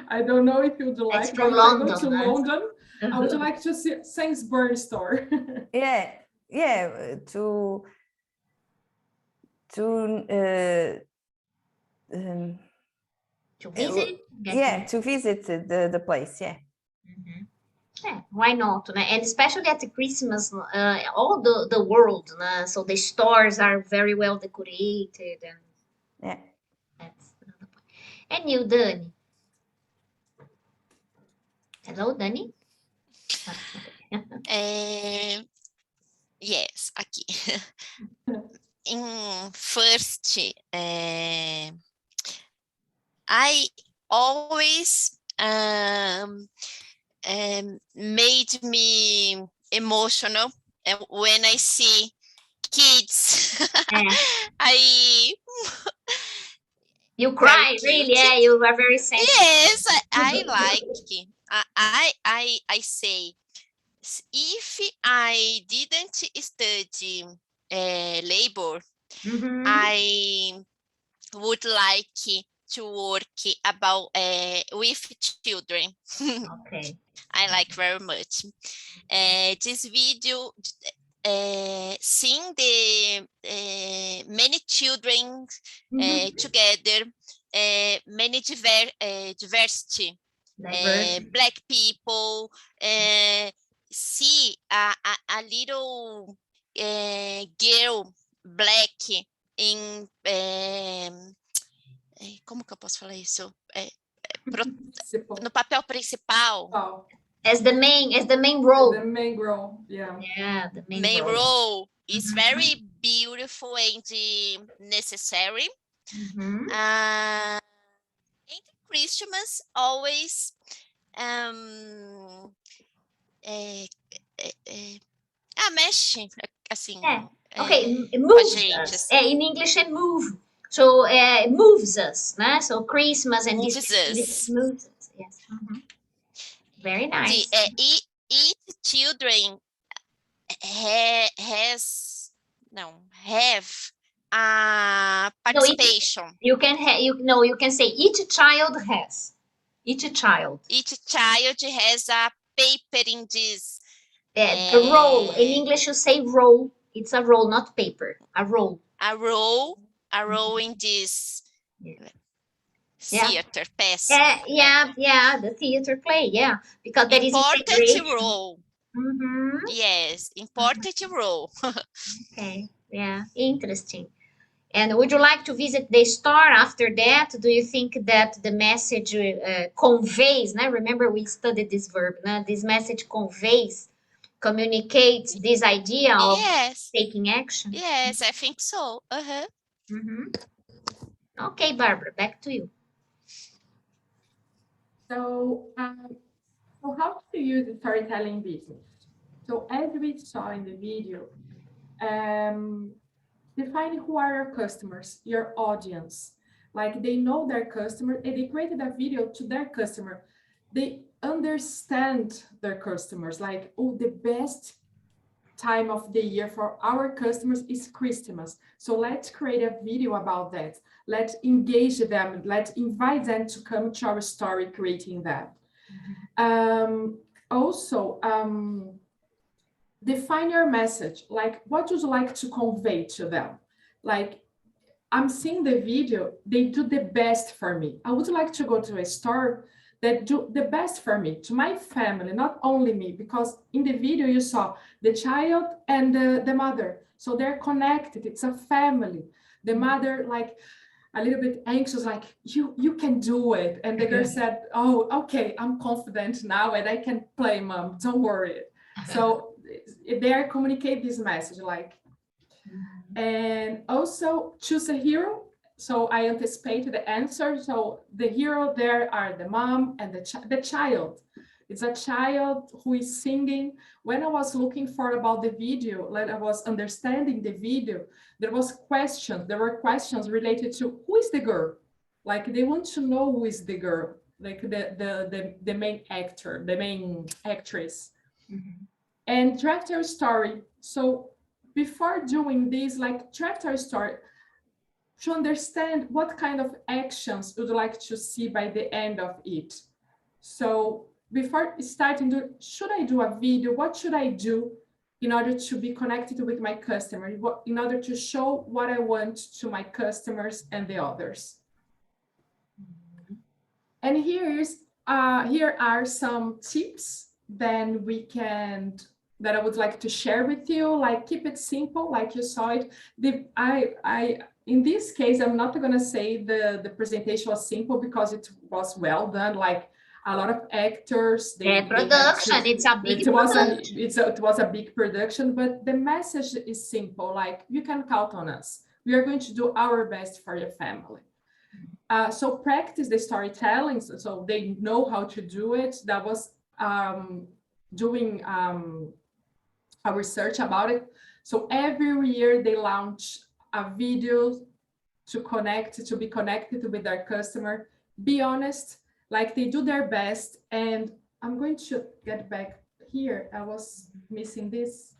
I don't know if you'd like, That's but from if I go London, to huh? London, I would like to see Sainsbury's store. Yeah, yeah, to visit? Yeah, to visit the place, yeah. Mhm. Yeah, why not? Né? And especially at the Christmas, all the world, né? So the stores are very well decorated, and yeah, that's another point. And you, Dani? Hello, Dani? Yes, aqui. First, I always made me emotional when I see kids. Yeah. You Very cry, cute. really? Yeah, you are very sensitive. Yes, I like. I say, if I didn't study labor, Mhm. I would like to work about with children. Okay. I like very much. This video, seeing the many children together, many diversity, Diversity. Black people, see a little girl black in como que eu posso falar isso? No papel principal. Wow. As the main role. The main role, yeah. Yeah, the Main role. role is very beautiful and necessary. And Christmas always mexe assim. Yeah. Okay, it moves us. In English, it move. So it moves us, né? So Christmas and Moves this us. moves us. Yes. Very nice. Each children have participation. You can say each child has. Each child. Each child has a paper in this. A role. In English, you say role. It's a role, not paper. A role. A role in this theater piece. Yeah, the theater play. Yeah, because that is important role. Mm-hmm. Yes, important role. Okay, Yeah, interesting. And would you like to visit the store after that? Do you think that the message conveys, né? Remember we studied this verb, né? This message conveys, communicates this idea of Yes, taking action? yes, I think so. Uh-huh. Mhm. Okay, Barbara, back to you. So, so how to use the storytelling business? So as we saw in the video, define who are your customers, your audience. Like they know their customer and they created a video to their customer. They understand their customers, like, oh, the best time of the year for our customers is Christmas. So let's create a video about that. Let's engage them. Let's invite them to come to our story, creating that. Also, define your message. Like, what would you like to convey to them? Like, I'm seeing the video, they do the best for me. I would like to go to a store that do the best for me, to my family, not only me, because in the video you saw the child and the mother. So they're connected, it's a family. The mother, like, a little bit anxious, like, you can do it. And the girl said, oh, okay, I'm confident now and I can play, mom, don't worry. So they communicate this message, like, and also choose a hero. So I anticipate the answer. So the hero there are the mom and the child. It's a child who is singing. When I was looking for about the video, like I was understanding the video, there were questions related to who is the girl? Like they want to know who is the girl, like the main actor, the main actress. And draft your story. So before doing this, like draft your story to understand what kind of actions would you like to see by the end of it. So before starting, should I do a video? What should I do in order to be connected with my customer? In order to show what I want to my customers and the others. And here are some tips that I would like to share with you. Like keep it simple, like you saw it. In this case, I'm not going to say the presentation was simple because it was well done. Like a lot of actors. Production. It's a big production. It was a big production, but the message is simple. Like you can count on us. We are going to do our best for your family. So practice the storytelling, so they know how to do it. That was doing a research about it. So every year they launch a video to be connected with their customer. Be honest, like they do their best. And I'm going to get back here. I was missing this.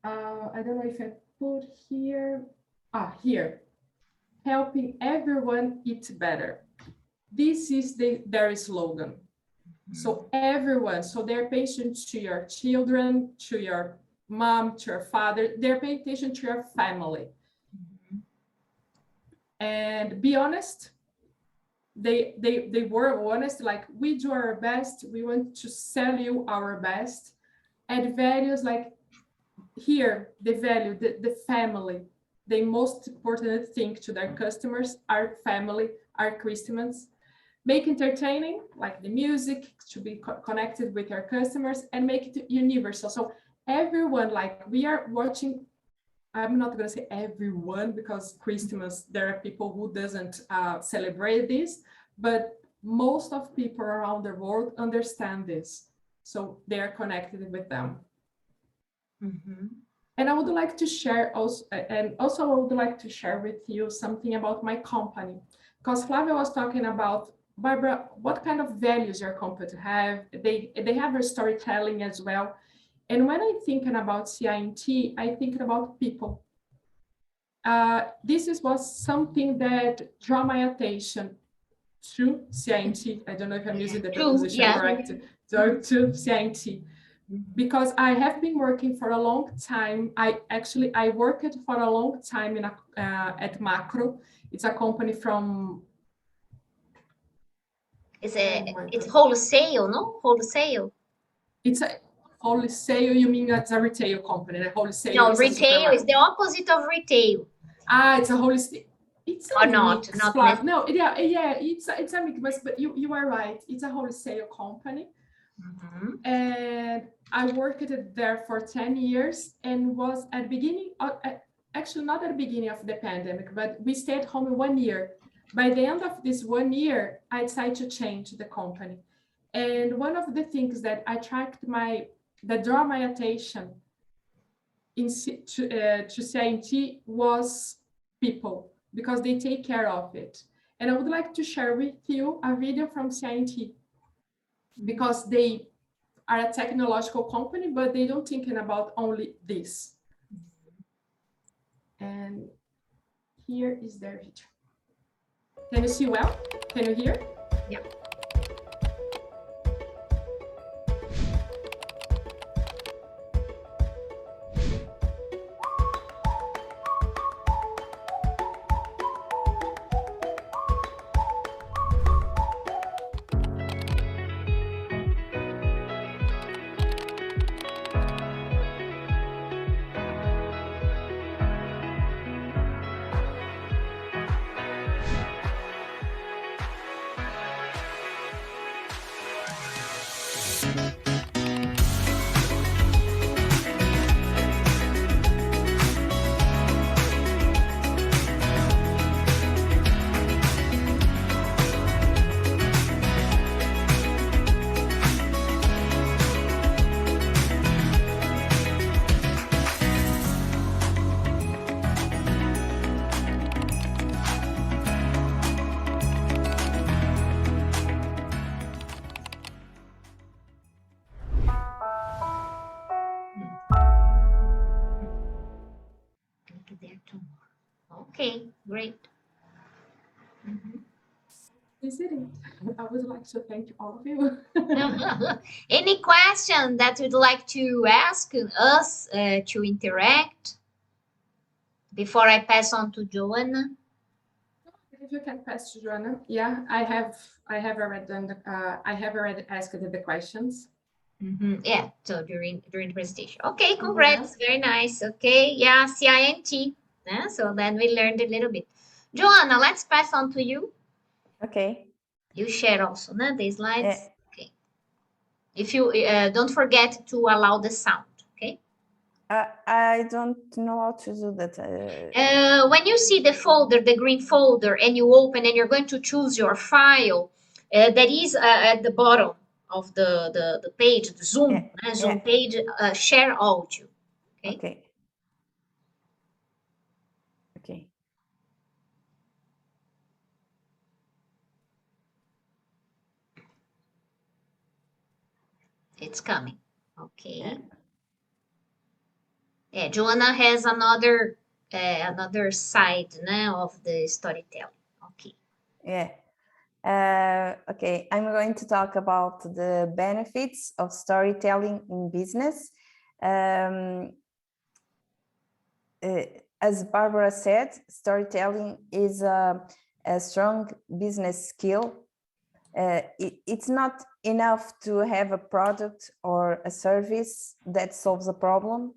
I don't know if I put here. Here. Helping everyone eat better. This is their slogan. So everyone, so they're patient to your children, to your mom, to your father, they're paying attention to your family. And be honest, they were honest, like we do our best, we want to sell you our best. And values like here, the value, the family, the most important thing to their customers, our family, our Christmas. Make entertaining, like the music, to be connected with our customers, and make it universal. So everyone, like we are watching, I'm not going to say everyone because Christmas, there are people who doesn't celebrate this, but most of people around the world understand this. So they are connected with them. And I would like to share also I would like to share with you something about my company, because Flávia was talking about, Barbara, what kind of values your company have? They have a storytelling as well. And when I'm thinking about CI&T, I'm thinking about people. This was something that drew my attention to CI&T. I don't know if I'm using the preposition correct. To CI&T. Because I have been working for a long time. I worked for a long time at Macro. It's a company from... It's wholesale, no? Wholesale. It's a Wholesale, you mean it's a retail company? A wholesale No, is a retail is supermarket. the opposite of retail. It's a wholesale. It's a Or not, mix. not Flav. No, yeah, it's a mix, but you are right. It's a wholesale company. Mhm. And I worked there for 10 years and was at the beginning, actually not at the beginning of the pandemic, but we stayed home 1 year. By the end of this 1 year, I decided to change the company. And one of the things that that draw my attention to CINT was people, because they take care of it. And I would like to share with you a video from CINT, because they are a technological company, but they don't thinking about only this. And here is their video. Can you see well? Can you hear? Yeah. There too. Okay, great. Mhm. Is it? I would like to thank all of you. Any question that you'd like to ask us to interact before I pass on to Joanna? If you can pass to Joanna. Yeah, I have already done I have already asked the questions. Yeah, so during the presentation. Okay, congrats, very nice. Okay, yeah, CINT. Yeah, so then we learned a little bit. Joanna, let's pass on to you. Okay. You share also, no, the slides. Yeah. Okay. If you don't forget to allow the sound. Okay. I don't know how to do that. When you see the folder, the green folder, and you open and you're going to choose your file, that is at the bottom of the page, the Zoom, Zoom page, share audio. Okay. Okay. Okay. It's coming. Okay. Yeah, Joanna has another side now of the storytelling. Okay. Yeah. Okay, I'm going to talk about the benefits of storytelling in business. As Barbara said, storytelling is a strong business skill. It's not enough to have a product or a service that solves a problem.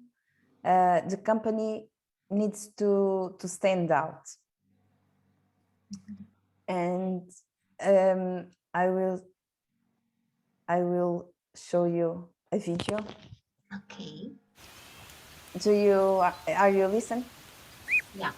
The company needs to stand out. And I will show you a video. Okay. Are you listening? Yeah.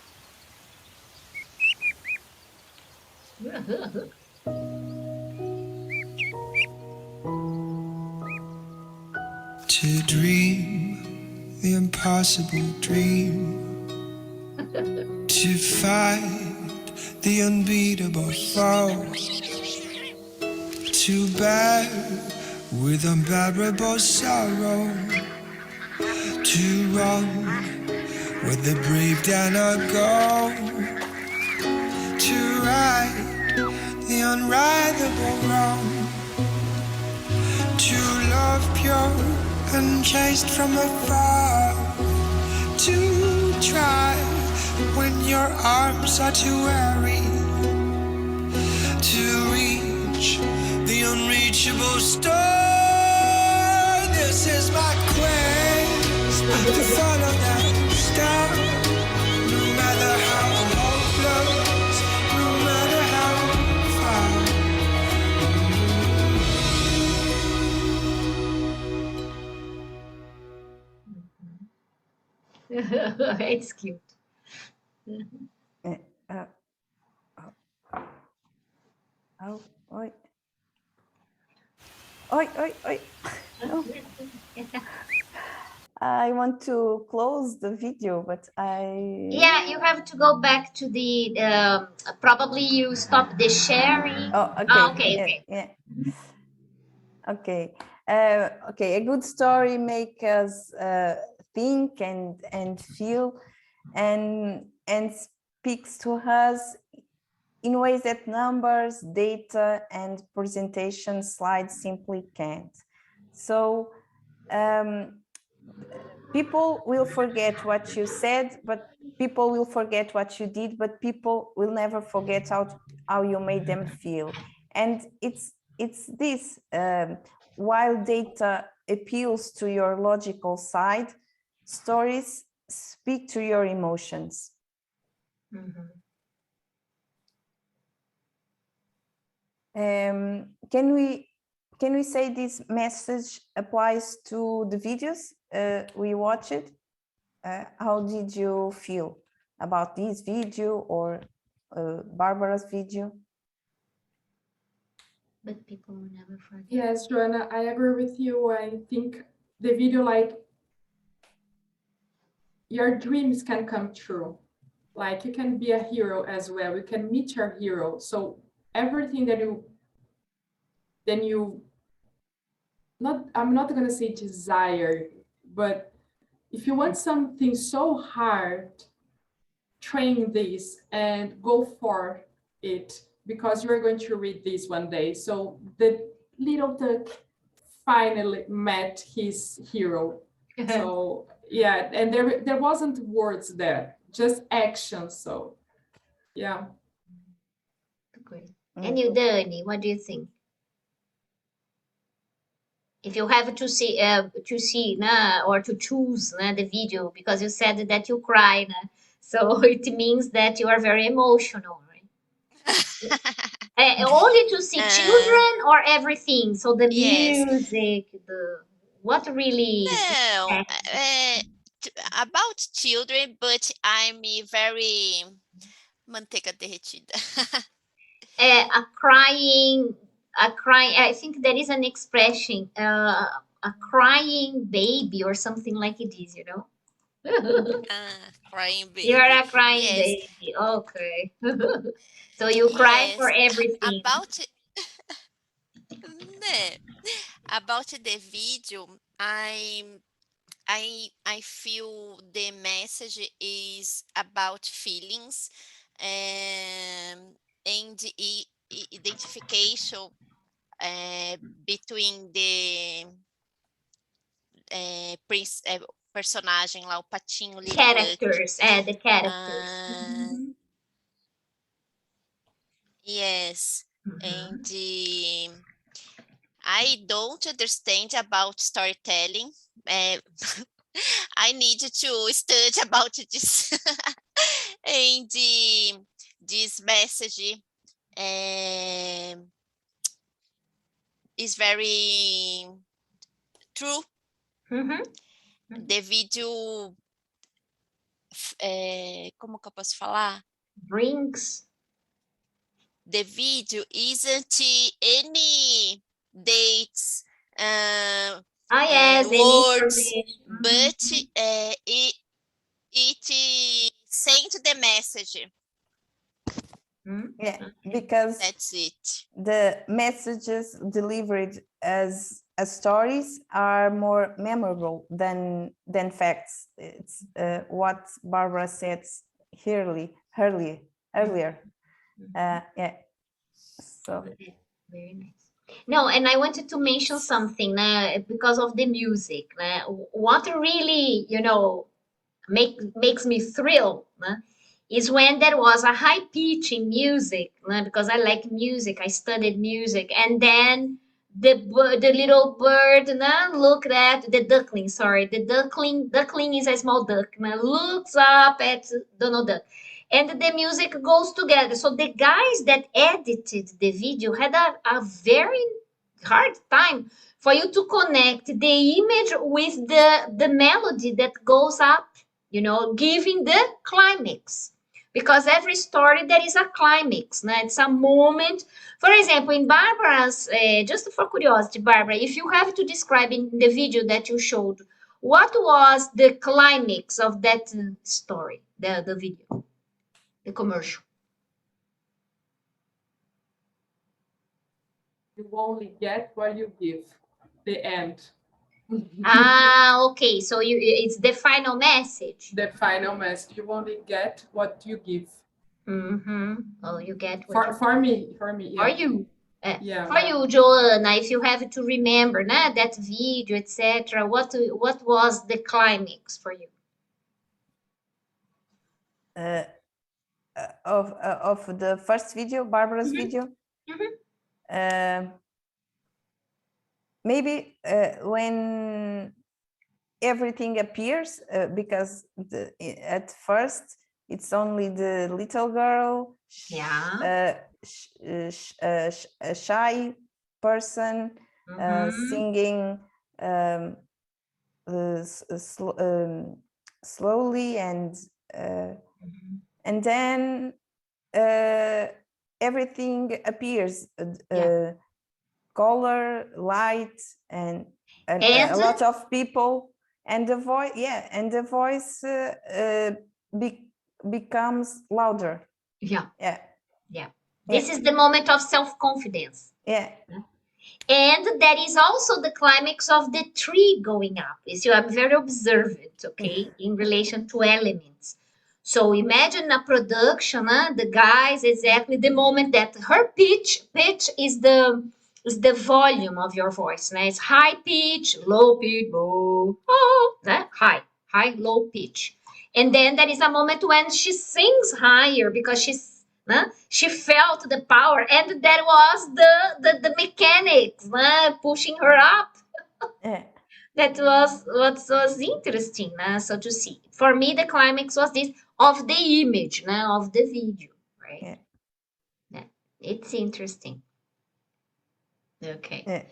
To dream the impossible dream, to fight the unbeatable foe, to bear with unbearable sorrow, to run with the brave dare not go, to right the unrightable wrong, to love pure and chased from afar, to try when your arms are too weary, to reach the unreachable star. This is my quest to follow that star. No matter how hopeless, no matter how far. It's cute. Oh, oi. Oi, oi, oi. No. I want to close the video, but Yeah, you have to go back to the, probably you stop the sharing. Oh, okay. Ah, okay, okay. Yeah. Okay. Okay. A good story make us think and feel, and speaks to us in ways that numbers, data, and presentation slides simply can't. So people will forget what you said, but people will forget what you did, but people will never forget how you made them feel. And it's this, while data appeals to your logical side, stories speak to your emotions. Can we say this message applies to the videos we watched? How did you feel about this video or Barbara's video? But people will never forget. Yes, Joanna, I agree with you. I think the video, like, your dreams can come true. Like, you can be a hero as well. You can meet your hero. So everything that I'm not gonna say desire, but if you want something so hard, train this and go for it, because you're going to read this one day. So the little duck finally met his hero. So yeah, and there wasn't words there, just action. So yeah. Great. And you, Dani, what do you think? If you have to see or to choose the video, because you said that you cry, so it means that you are very emotional, right? Only to see children or everything? So the Yes. music, what really? No, about children, but I'm very manteiga derretida. A crying. I think there is an expression, a crying baby or something like it is, Crying baby. You're a crying Yes. baby. Okay. So you cry for everything. About the video, I feel the message is about feelings and identification between the personagem lá, o patinho Little Characters, Duck. the characters. Yes, and I don't understand about storytelling. I need to study about this. And this message is very true. The video, como que eu posso falar? Brings. The video isn't any dates, Yes, words, but it sent the message. Yeah, because that's it. The messages delivered as stories are more memorable than facts. It's what Barbara said earlier. Yeah. So very nice. No, and I wanted to mention something because of the music. What really, makes me thrill is when there was a high pitch in music, because I like music. I studied music, and then the little bird, look at the duckling. Sorry, the duckling is a small duck. Looks up at Donald Duck, and the music goes together. So the guys that edited the video had a very hard time for you to connect the image with the melody that goes up, giving the climax. Because every story there is a climax, it's a moment. For example, in Barbara's, just for curiosity, Barbara, if you have to describe in the video that you showed, what was the climax of that story, the video, the commercial? You only get what you give. The end. Okay, so it's the final message. The final message. You only get what you give. Oh, you get what For me, yeah. For you. Yeah. For you, Joanna, if you have to remember that video, etc., what was the climax for you? Of the first video, Barbara's video. Maybe when everything appears, because at first it's only the little girl, Yeah. a shy person, singing slowly, and then everything appears, color, light, and a lot of people, and the voice becomes louder. Yeah. This is the moment of self-confidence. Yeah. And that is also the climax of the tree going up. You see, I'm very observant, okay, in relation to elements. So imagine a production, the guys, exactly the moment that her pitch is the volume of your voice. It's high pitch, low pitch, high, low pitch. And then there is a moment when she sings higher because she felt the power, and that was the mechanics pushing her up. That was what was interesting, so to see. For me, the climax was this of the image, of the video, right? Yeah. It's interesting. Okay.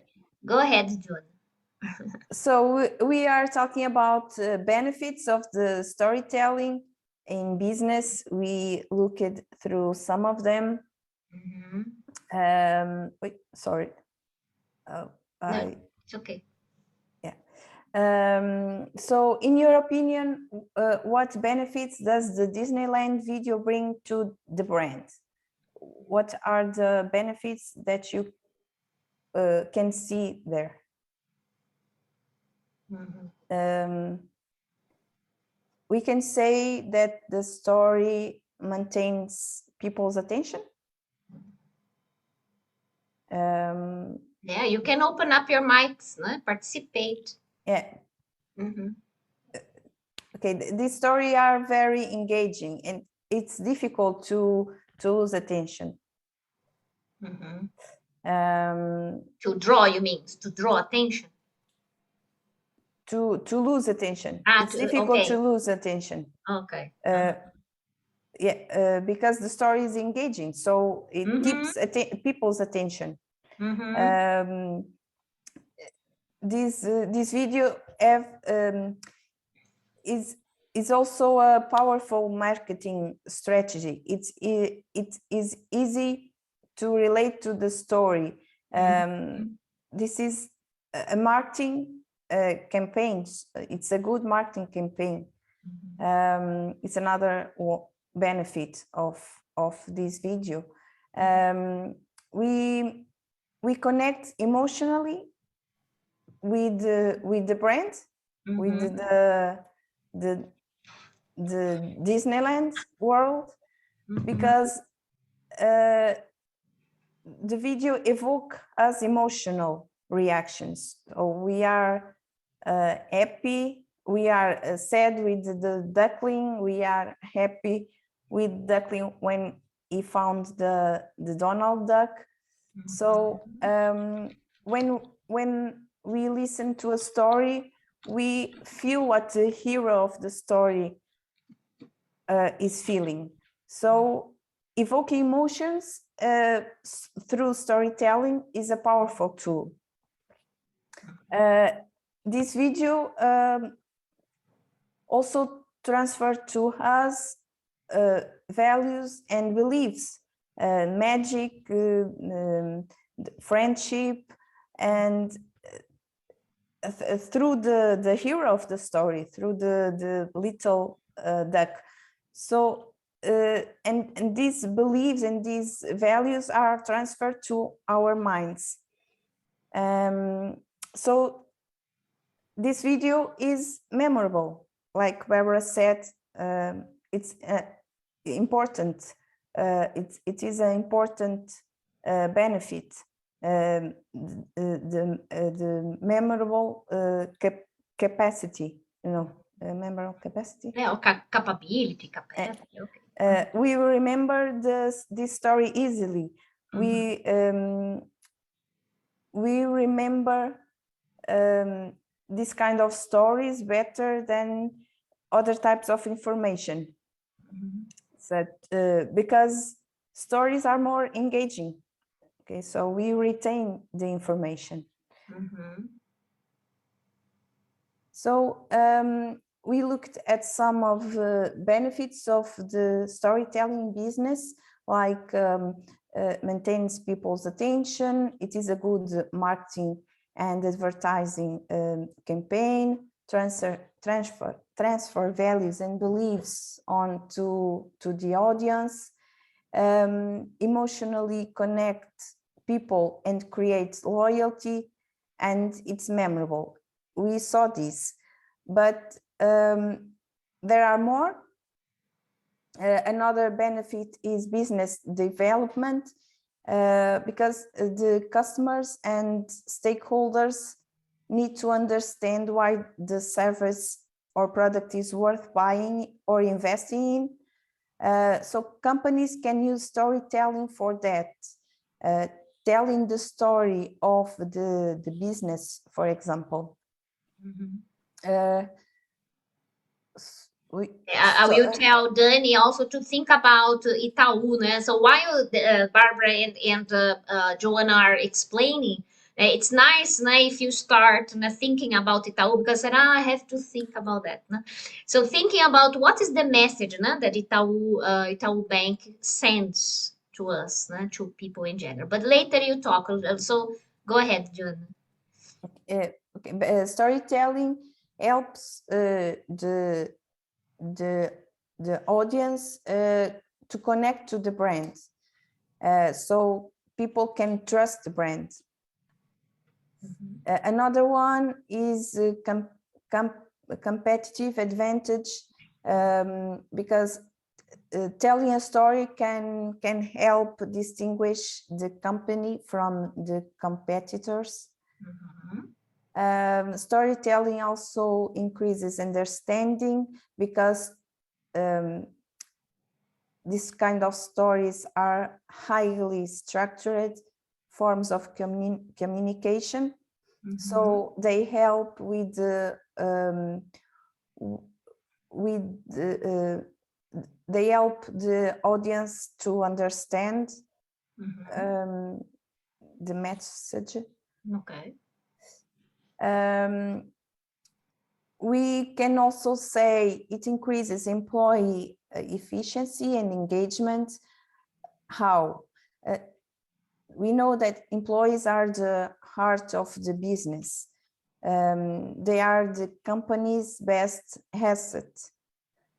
Go ahead, June. So we are talking about benefits of the storytelling in business. We looked through some of them. Wait, sorry. No, it's okay. So in your opinion, what benefits does the Disneyland video bring to the brand? What are the benefits that you can see there? We can say that the story maintains people's attention. Yeah, you can open up your mics, participate. Yeah. Okay, these stories are very engaging, and it's difficult to lose attention. To draw, you mean? To draw attention? To lose attention. It's difficult to lose attention. Okay. Yeah, because the story is engaging, so it keeps people's attention. This video is also a powerful marketing strategy. It is easy to relate to the story. This is a marketing campaign. It's a good marketing campaign. It's another benefit of this video. We connect emotionally with the brand, with the Disneyland world, because the video evoke us emotional reactions. So we are happy, we are sad with the duckling, we are happy with duckling when he found the Donald Duck. So when we listen to a story, we feel what the hero of the story is feeling. So evoking emotions through storytelling is a powerful tool. This video also transferred to us values and beliefs, magic, friendship, and through the hero of the story, through the little duck. So and these beliefs and these values are transferred to our minds. So this video is memorable, like Barbara said. It's important. It is an important benefit. The memorable capacity, memorable capacity. Yeah, capability, capacity. Okay. We remember this story easily. We remember this kind of stories better than other types of information. So, because stories are more engaging. Okay, so we retain the information. So we looked at some of the benefits of the storytelling business, like maintains people's attention. It is a good marketing and advertising campaign, transfer values and beliefs on to the audience, emotionally connect people and create loyalty, and it's memorable. We saw this, but there are more. Another benefit is business development, because the customers and stakeholders need to understand why the service or product is worth buying or investing in. So companies can use storytelling for that, telling the story of the business, for example. I will tell Dani also to think about Itaú, né? So while Barbara and Joanna are explaining, it's nice, né, if you start thinking about Itaú, because I have to think about that. Né? So thinking about what is the message, né, that Itaú Bank sends to us, né, to people in general. But later you talk. So go ahead, Joanna. Okay. Storytelling helps the audience to connect to the brand, so people can trust the brand. Another one is competitive advantage, because telling a story can help distinguish the company from the competitors. Storytelling also increases understanding, because this kind of stories are highly structured forms of communication. So they help with they help the audience to understand the message. Okay. We can also say it increases employee efficiency and engagement. How? We know that employees are the heart of the business. They are the company's best asset.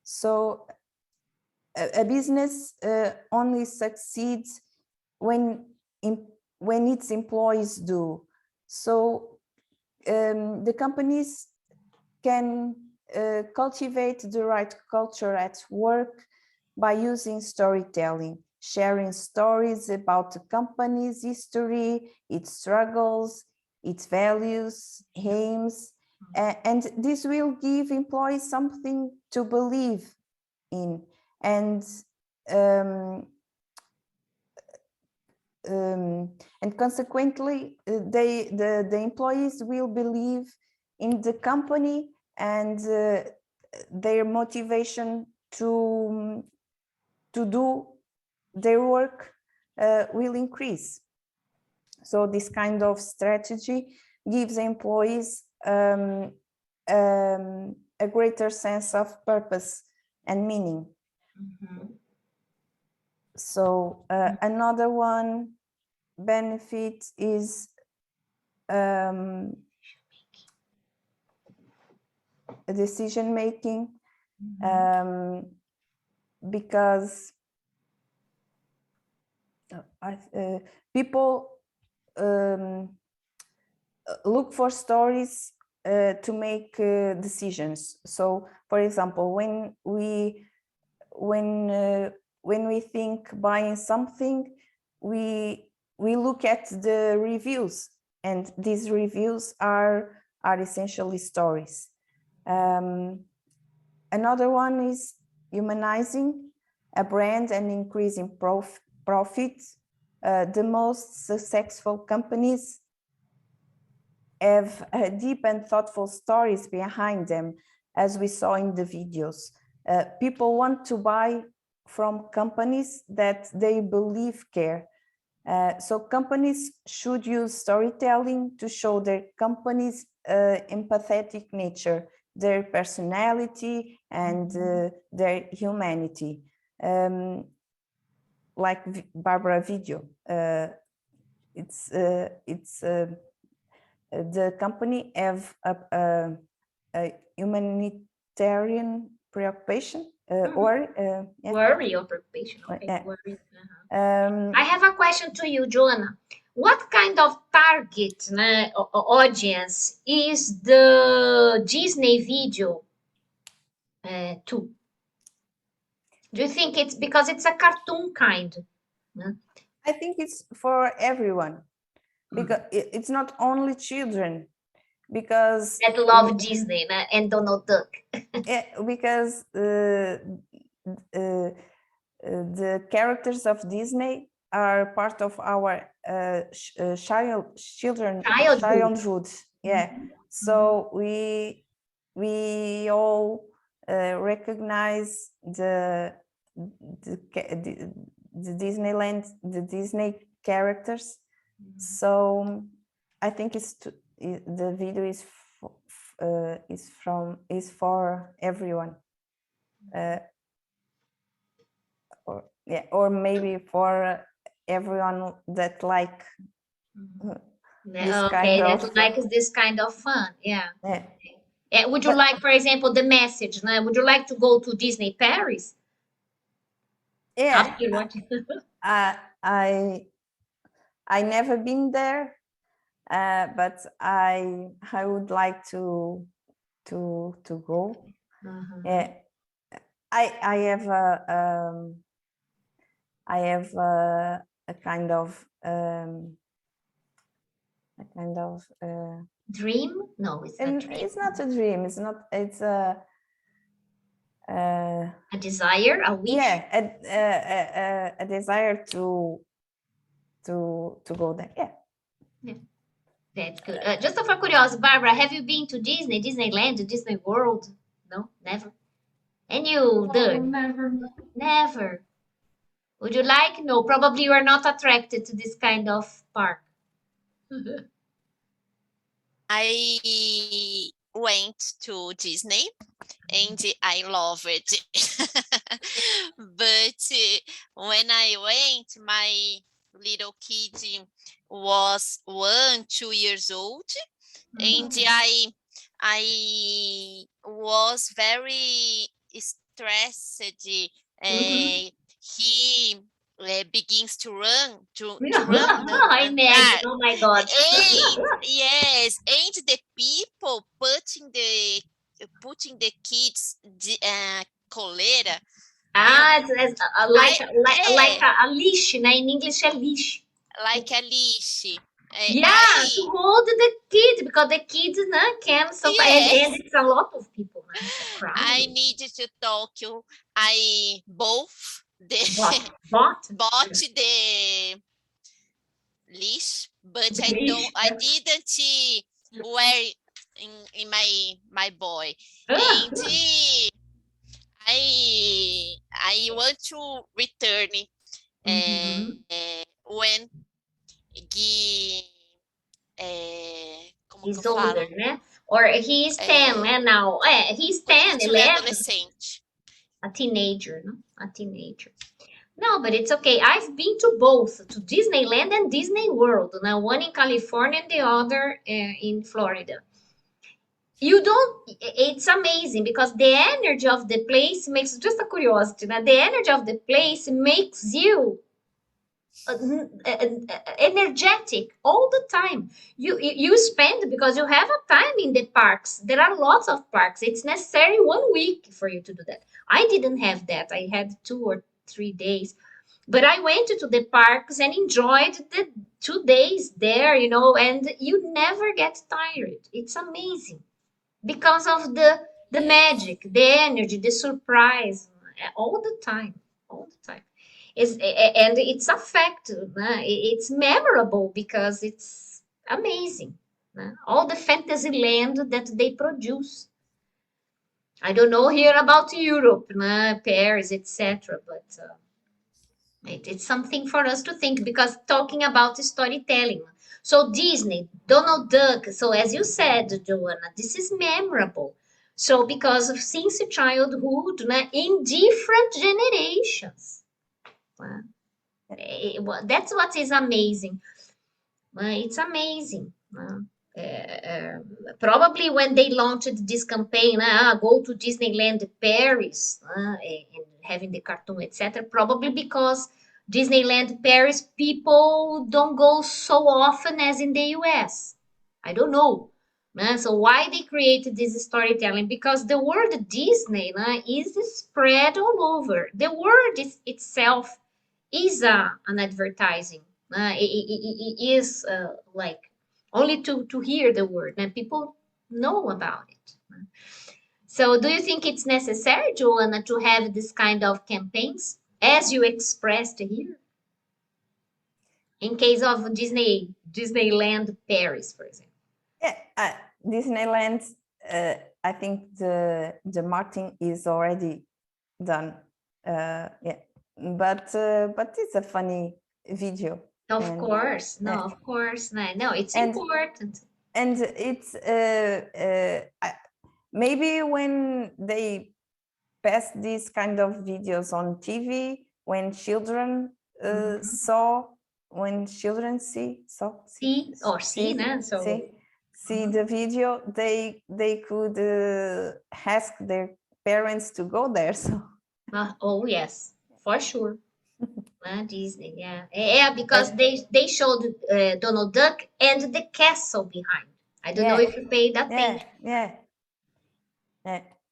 So a business only succeeds when its employees do. So the companies can cultivate the right culture at work by using storytelling, sharing stories about the company's history, its struggles, its values, aims, and this will give employees something to believe in. And and consequently, the employees will believe in the company, and their motivation to do their work will increase. So this kind of strategy gives employees a greater sense of purpose and meaning. So another one benefit is decision making, because people look for stories to make decisions. So, for example, when we think buying something, we look at the reviews, and these reviews are essentially stories. Another one is humanizing a brand and increasing profit. The most successful companies have deep and thoughtful stories behind them, as we saw in the videos. People want to buy from companies that they believe care. So companies should use storytelling to show their company's empathetic nature, their personality, and their humanity. Like Barbara video, the company have a humanitarian preoccupation or Worry or preoccupation. Okay. Yeah. Worry. I have a question to you, Joanna. What kind of target audience is the Disney video to? Do you think it's because it's a cartoon kind? I think it's for everyone, because it's not only children, because That love Disney and Donald Duck. because the characters of Disney are part of our childhood. Yeah. So we all recognize the Disneyland, the Disney characters. So I think the video is for everyone. Or maybe for everyone that like this kind of fun. Yeah. Would you like, for example, the message? Would you like to go to Disney Paris? Yeah. After watching. I never been there, but I would like to go. Yeah. I have a kind of dream. No, it's not dream. It's not a dream. It's not. It's a desire, a wish. Yeah, a desire to go there. Yeah. That's good. Just for curiosity, Barbara, have you been to Disney, Disneyland, Disney World? No, never. And you, Doug? Never. Would you like? No, probably you are not attracted to this kind of park. I went to Disney and I love it. But when I went, my little kid was 1-2 years old, and I was very stressed. He begins to run. I imagine. Oh my God. Yes, and the people putting the kids coleira. It's like a leash. In English, a leash. Like a leash. To hold the kids, because the kids can suffer, and it's a lot of people. I needed to talk to bought leash, but The I leash. didn't wear in my boy, Ah, and I want to return mhm. when he como que eu He's older, falo? né? Or he's 10, né? Now. He's Quando ele 10, tiver 11. adolescente. A teenager, no? A teenager. No, but it's okay. I've been to both, to Disneyland and Disney World. Now, one in California and the other in Florida. You don't, it's amazing because the energy of the place makes, just a curiosity, now, the energy of the place makes you energetic all the time. You spend, because you have a time in the parks. There are lots of parks. It's necessary 1 week for you to do that. I didn't have that. I had 2 or 3 days. But I went to the parks and enjoyed the 2 days there, and you never get tired. It's amazing because of the magic, the energy, the surprise, all the time, all the time. And it's a fact. It's memorable because it's amazing. All the fantasy land that they produce. I don't know here about Europe, Paris, etc. But it's something for us to think, because talking about storytelling. So Disney, Donald Duck. So as you said, Joanna, this is memorable. So because of since childhood, in different generations. That's what is amazing. It's amazing. Probably when they launched this campaign, go to Disneyland Paris, and having the cartoon, etc. Probably because Disneyland Paris people don't go so often as in the US. I don't know. So why they created this storytelling? Because the word Disney is spread all over. The word itself is an advertising. It is like only to hear the word, and people know about it. So do you think it's necessary, Joanna, to have this kind of campaigns as you expressed here? In case of Disneyland Paris, for example. Yeah, Disneyland, I think the marketing is already done. Yeah, but it's a funny video. Of course, no, of course, no, it's important. And it's maybe when they pass these kind of videos on TV, when children see the video, they could ask their parents to go there. So oh yes, for sure. Disney, yeah, because they showed Donald Duck and the castle behind. I don't know if you paid attention. Yeah.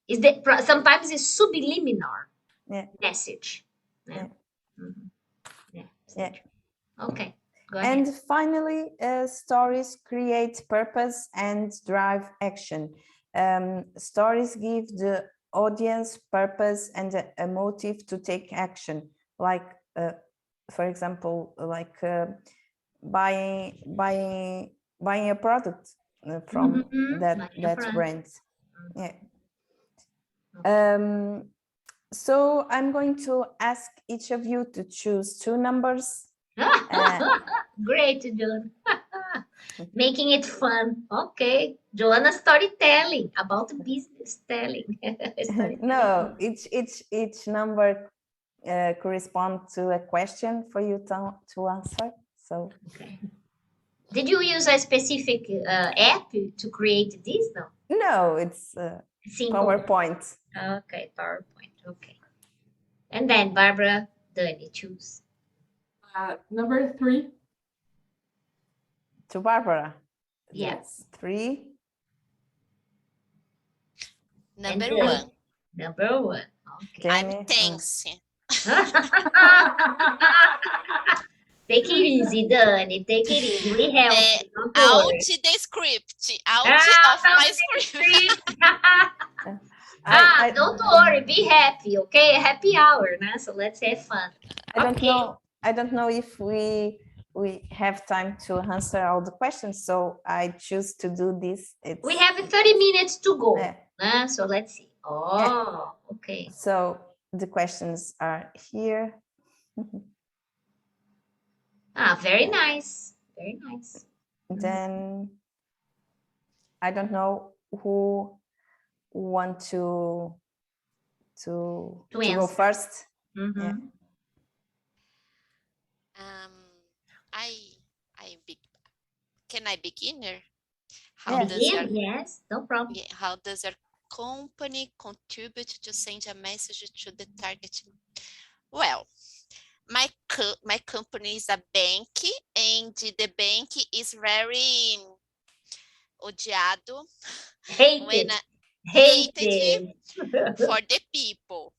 Is that sometimes it's subliminal message. Okay, go ahead. And finally, stories create purpose and drive action. Stories give the audience purpose and a motive to take action, like for example, like buying a product from that brand. Yeah. So I'm going to ask each of you to choose 2 numbers. Great, Joanna. Making it fun. Okay, Joanna, storytelling about business telling. No, each number corresponds to a question for you to answer. So, okay. Did you use a specific app to create this? No, it's PowerPoint. Okay, PowerPoint. Okay. And then Barbara, Dani, choose. Number 3. To Barbara. Yes. 3. Number 1. Number 1. Okay. I'm tense. Take it easy, Dani. Take it easy. We help. Out the script. Out of my script. Don't worry. Be happy, okay? Happy hour, so let's have fun. I don't know if we we have time to answer all the questions, so I choose to do this. We have 30 minutes to go. Yeah. So let's see. Oh, okay. So the questions are here. Very nice. Very nice. Then I don't know who want to go answer. first. Mhm. Yeah. Can I begin? Yeah. Begin? Yes, no problem. How does your company contribute to send a message to the target? Well, my company is a bank, and the bank is very odiado, Hated. hated for the people.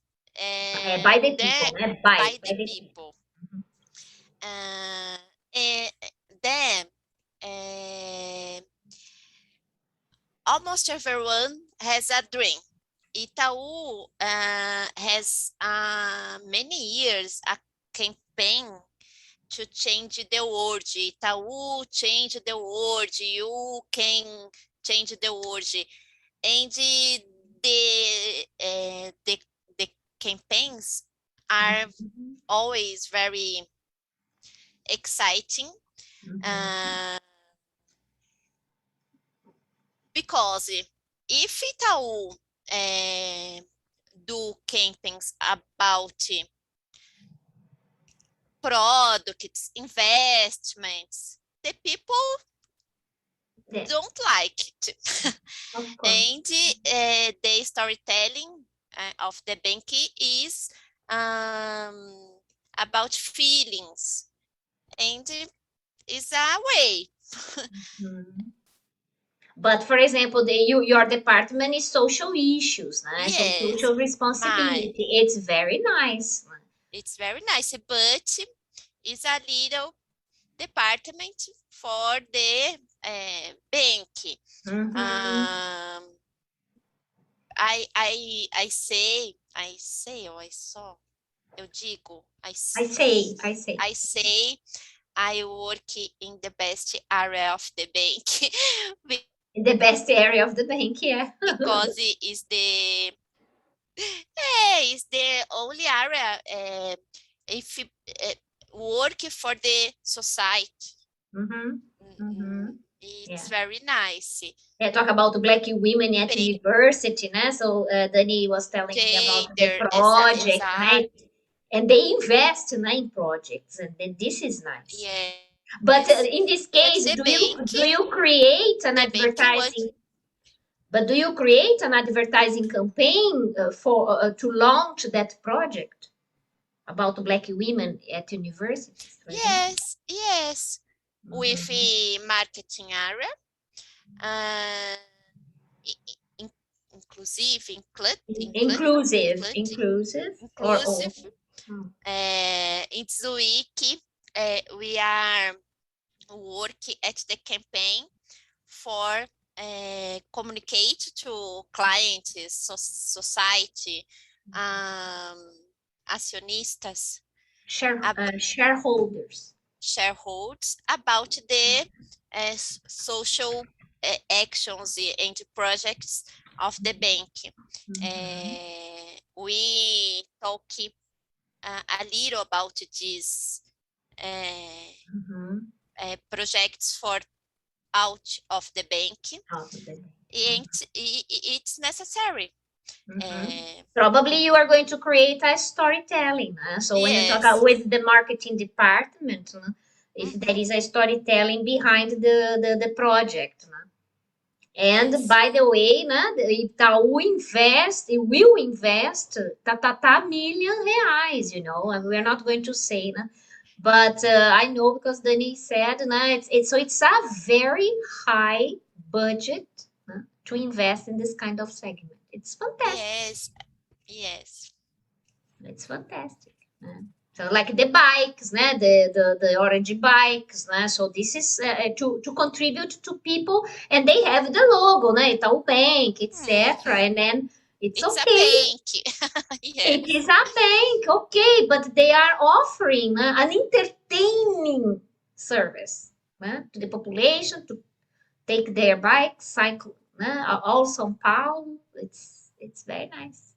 By the people. By the the people. And then almost everyone has a dream. Itaú has many years a campaign to change the world. Itaú change the world. You can change the world. And the campaigns are always very exciting. Because if Itaú do campaigns about products, investments, the people don't like it. And the storytelling of the bank is about feelings, and is a way. But for example, your department is social issues, Yes, so social responsibility. It's very nice. It's very nice, but it's a little department for the bank. I work in the best area of the bank. In the best area of the bank, yeah. Because it is the only area if work for the society. It's very nice. Yeah, talk about Black women at university, so Dani was telling me about the project, right? And they invest in projects, and this is nice. Yeah. But in this case, do you create an advertising? But do you create an advertising campaign for to launch that project about Black women at universities? Yes. With a marketing area, inclusive. In this week, we are working at the campaign for communicate to clients, society, acionistas, shareholders about the social actions and projects of the bank. We talk a little about these projects for out of the bank, and it's necessary. Probably you are going to create a storytelling. So when you talk with the marketing department, if there is a storytelling behind the project. And by the way, Itaú will invest million reais, and we're not going to say, but I know because Dani said, it's a very high budget to invest in this kind of segment. It's fantastic. Yes. It's fantastic. So like the bikes, the orange bikes, so this is to contribute to people, and they have the logo, Itaú Bank, etc. And then it's okay. A bank. It is a bank, okay, but they are offering an entertaining service to the population to take their bike, cycle, all São Paulo. It's very nice.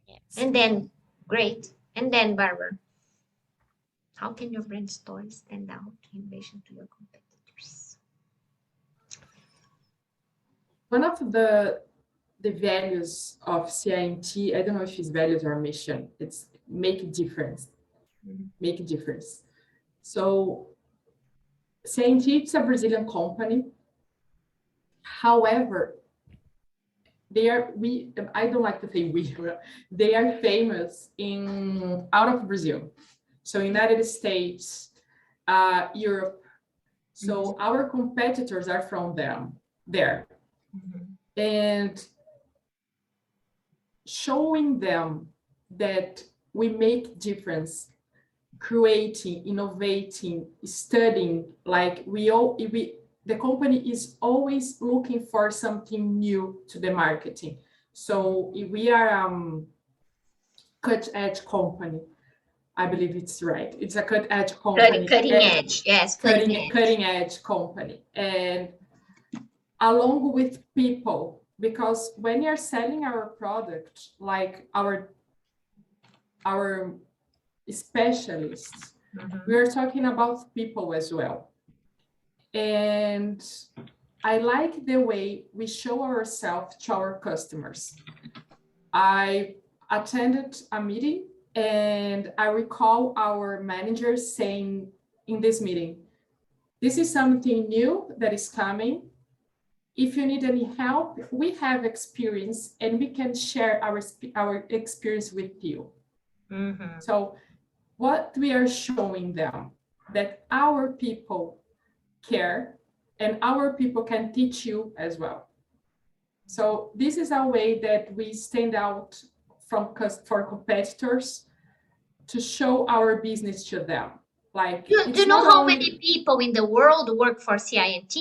Yes. And then, great. And then, Barbara, how can your brand story stand out in relation to your competitors? One of the values of CIMT, I don't know if it's values or mission, it's make a difference. Make a difference. So CIMT is a Brazilian company. However, I don't like to say they are famous out of Brazil. So United States, Europe. So our competitors are from there. And showing them that we make difference, creating, innovating, studying, like the company is always looking for something new to the marketing. So we are cut-edge company. I believe it's right. It's a cut-edge company. Cutting edge, yes. Cutting edge company. And along with people, because when you're selling our product, like our specialists, we are talking about people as well. And I like the way we show ourselves to our customers. I attended a meeting and I recall our manager saying in this meeting, this is something new that is coming. If you need any help, we have experience and we can share our experience with you. So what we are showing them, that our people care and our people can teach you as well. So this is a way that we stand out for competitors to show our business to them. Like, do you know how many people in the world work for CIMT?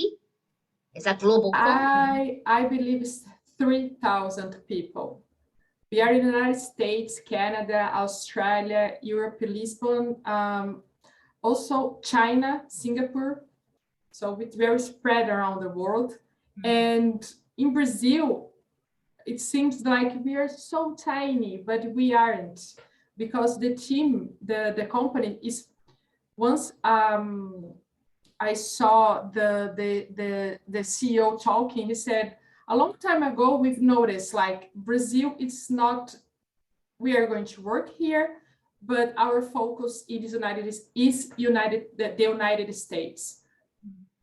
It's a global company. I believe it's 3,000 people. We are in the United States, Canada, Australia, Europe, Lisbon, also China, Singapore. So it's very spread around the world. And in Brazil, it seems like we are so tiny, but we aren't, because the team, the company is, once I saw the CEO talking, he said, a long time ago, we've noticed like Brazil, it's not, we are going to work here, but our focus is the United States.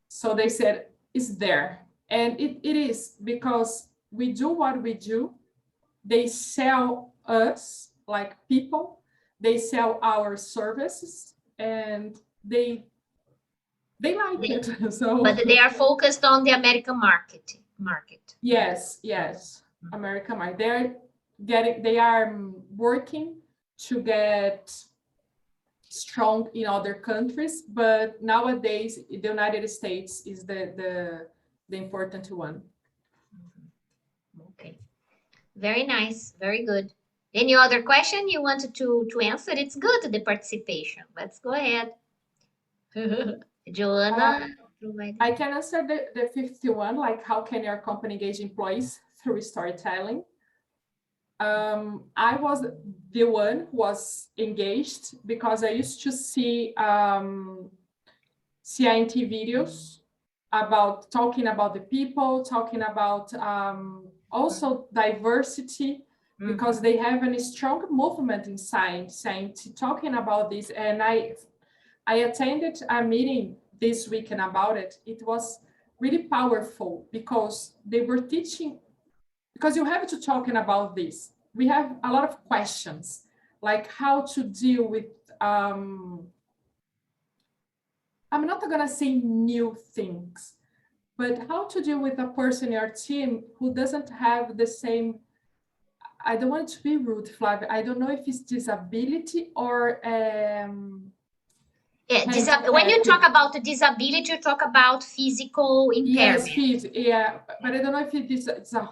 So they said, it's there. And it is, because we do what we do. They sell us like people, they sell our services, and they like it. So, but they are focused on the American market. Yes, American market. They are working to get strong in other countries, but nowadays the United States is the important one. Okay, very nice, very good. Any other question you wanted to answer? It's good, the participation. Let's go ahead. Joanna, I can answer the 51, like how can your company engage employees through storytelling? I was the one who was engaged because I used to see CINT videos about talking about the people, talking about also diversity, because they have a strong movement in CINT talking about this. And I attended a meeting this weekend about it. It was really powerful because they were teaching, because you have to talking about this. We have a lot of questions, like how to deal with, I'm not gonna say new things, but how to deal with a person in your team who doesn't have the same, I don't want to be rude, Flávia, I don't know if it's disability or when you talk about the disability, you talk about physical impairment. Yes, but I don't know if it's a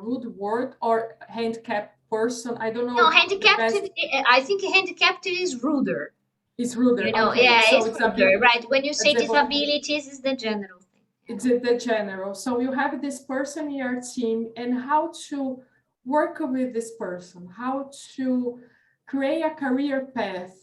rude word or handicapped person. I don't know. No, handicapped. I think handicapped is ruder. It's ruder. You know, Okay, yeah, so it's it's a ruder, bit, right? When you say it's a- disabilities, it's the general thing. it's the general. So you have this person in your team and how to work with this person, how to create a career path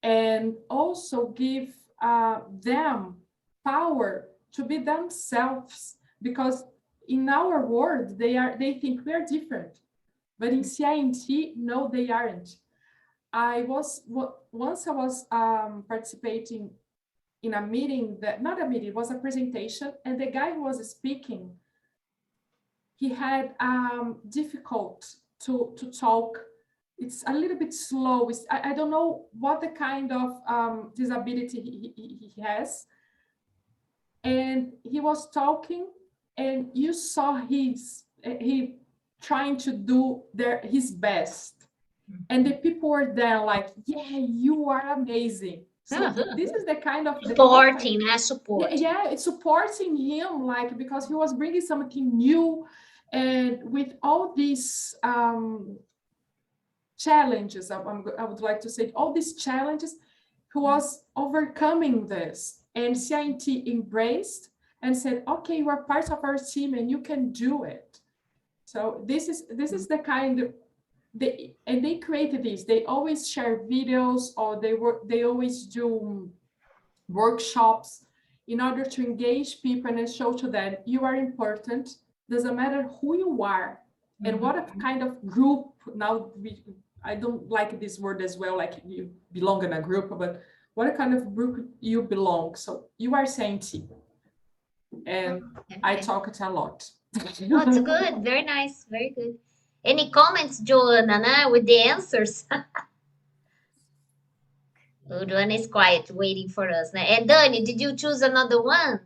and also give them power to be themselves, because in our world they think we are different, but in CINT, no, they aren't. Once I was participating in a meeting, that not a meeting, it was a presentation, and the guy who was speaking, he had difficult to talk. It's a little bit slow. I don't know what the kind of disability he has. And he was talking, and you saw he trying to do his best. And the people were there like, yeah, you are amazing. So this is the kind of Supporting, support. Yeah, it's supporting him, like, because he was bringing something new, and with all these challenges, I would like to say, all these challenges, he was overcoming this, and CINT embraced and said, okay, you are part of our team and you can do it. So this is the kind of, they created this. They always share videos, or they always do workshops in order to engage people and show to them, you are important. Doesn't matter who you are and what kind of group. Now I don't like this word as well, like you belong in a group, but what kind of group you belong. So you are CINT, and I talk it a lot. Oh, it's good. Very nice. Very good. Any comments, Joanna, with the answers? Oh, Joanna is quiet, waiting for us. And Dani, did you choose another one?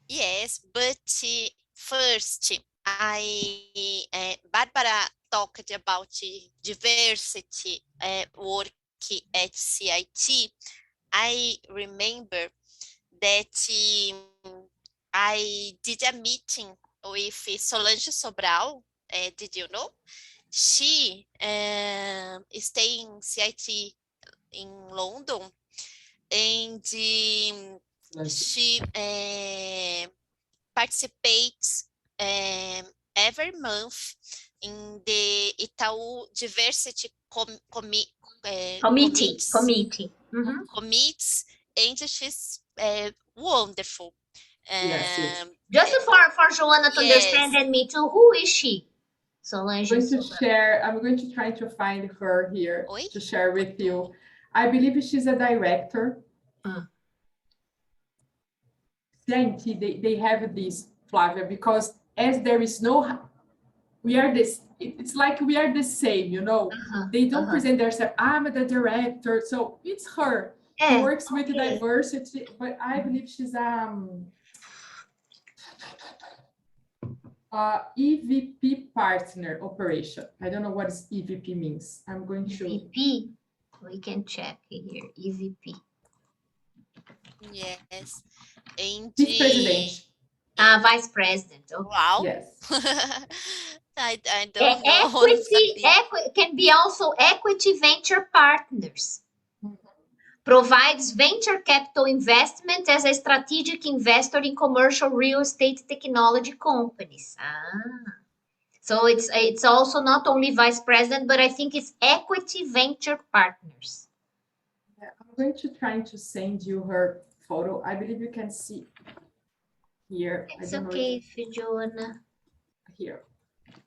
Yes, but first, Barbara talked about diversity work at CIT. I remember that I did a meeting with Solange Sobral. Did you know? She stay in CIT in London, and she participates every month in the Itaú Diversity Committee. commits, and she's wonderful. Yes. Just for Joanna to understand, and me too, who is she? Solange. I'm going to try to find her here to share with you. I believe she's a director. They have this, Flavia, because as there is no, we are this, it's like we are the same, you know. They don't present themselves, I'm the director, so it's her. She works with diversity, but I believe she's EVP partner operation. I don't know what EVP means. I'm going to EVP. We can check here. EVP. Yes. And Vice President. Vice President. Okay. Wow. Yes. I don't know. Equity can be also equity venture partners. Provides venture capital investment as a strategic investor in commercial real estate technology companies. So it's also not only vice president, but I think it's equity venture partners. Yeah, I'm going to try to send you her photo. I believe you can see here. It's okay if you Joanna. Here.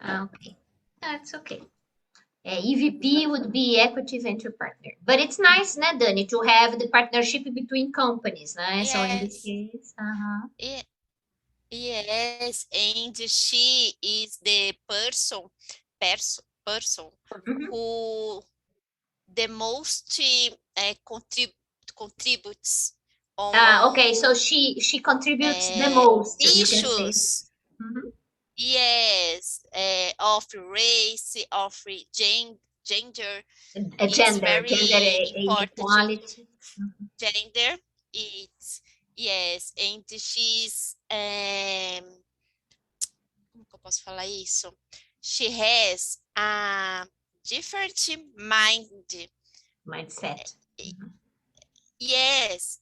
Okay, that's okay. EVP would be equity venture partner, but it's nice, né, Dani, to have the partnership between companies, né? Yes. So in this case, Yes, and she is the person who the most contributes on. Okay, so she contributes the most. Issues. Yes, of race, of gender. Gender equality. Gender, it's yes, and she's como que eu posso falar isso? She has a different Mindset. Yes,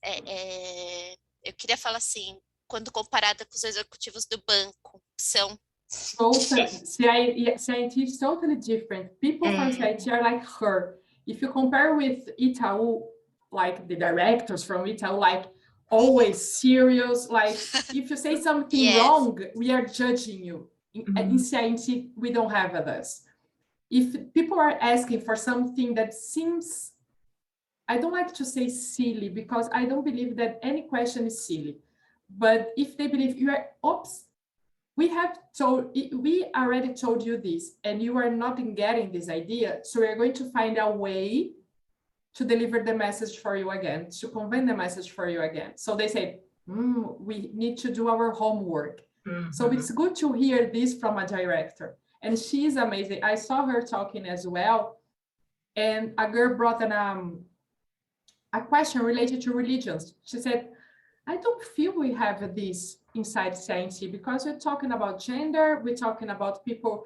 eu queria falar assim, quando comparada com os executivos do banco, são So CIT is totally different. People from CIT are like her. If you compare with Itaú, like the directors from Itaú, like always serious, like if you say something Yes. wrong, we are judging you. In CIT, we don't have this. If people are asking for something that seems, I don't like to say silly, because I don't believe that any question is silly. But if they believe you are, oops, we already told you this, and you are not getting this idea, so we're going to find a way to deliver the message for you again, to convey the message for you again. So they say, we need to do our homework. So it's good to hear this from a director. And she's amazing. I saw her talking as well, and a girl brought a question related to religions. She said, I don't feel we have this inside CIT, because we're talking about gender, we're talking about people,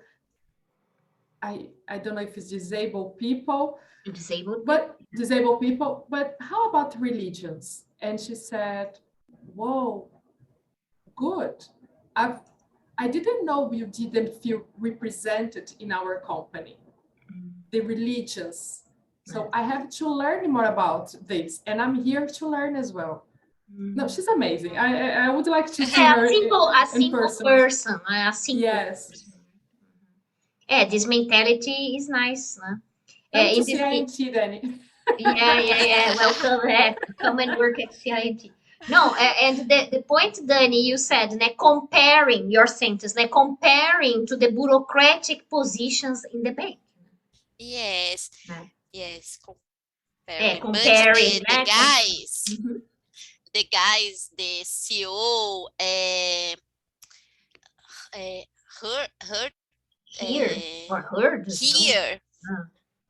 I don't know if it's disabled people, disabled people, but how about religions? And she said, whoa, good. I didn't know you didn't feel represented in our company, the religions. So I have to learn more about this, and I'm here to learn as well. No, she's amazing. I would like to see her a simple person. A simple Yes. person. This mentality is nice, né? Come to CIT, Danny. Yeah. Welcome. Come and work at CIT. No, and the point, Dani, you said, né, comparing your sentence, né, comparing to the bureaucratic positions in the bank. Yes, yes, Comparing, but né? The guys, the CEO, here.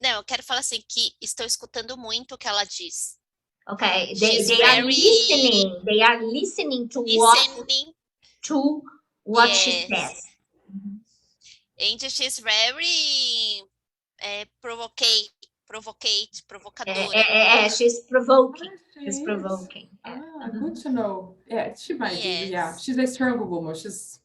Não, eu quero falar assim, que estou escutando muito o que ela diz. Okay, they are listening. They are listening to what she says. And she's very provocadora. She's provoking. She's provoking. Good to know. Yeah, she might be. Yeah, she's a strong woman. She's.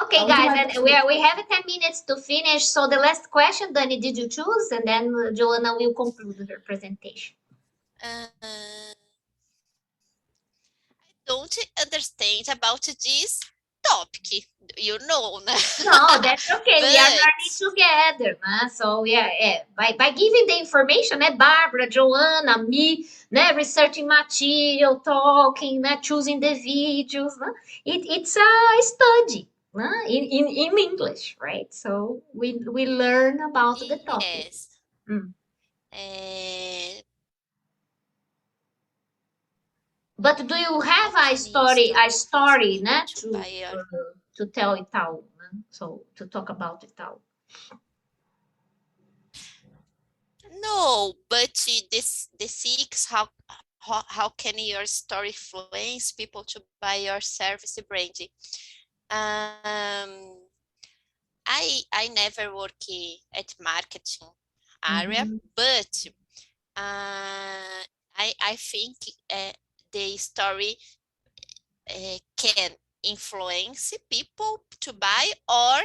Okay, guys, and we have 10 minutes to finish. So the last question, Dani, did you choose? And then Joanna will conclude her presentation. I don't understand about this topic, you know. No, that's okay. We are learning together, né? So by giving the information, né, Barbara, Joanna, me, né, researching material, talking, né, choosing the videos, né? It's a study, né, in English, right? So we learn about the topic. Yes. But do you have a story, né, to tell Itaú, né? So to talk about Itaú. No, but the six, how can your story influence people to buy your service branding? I never work at marketing area, but I think the story can influence people to buy or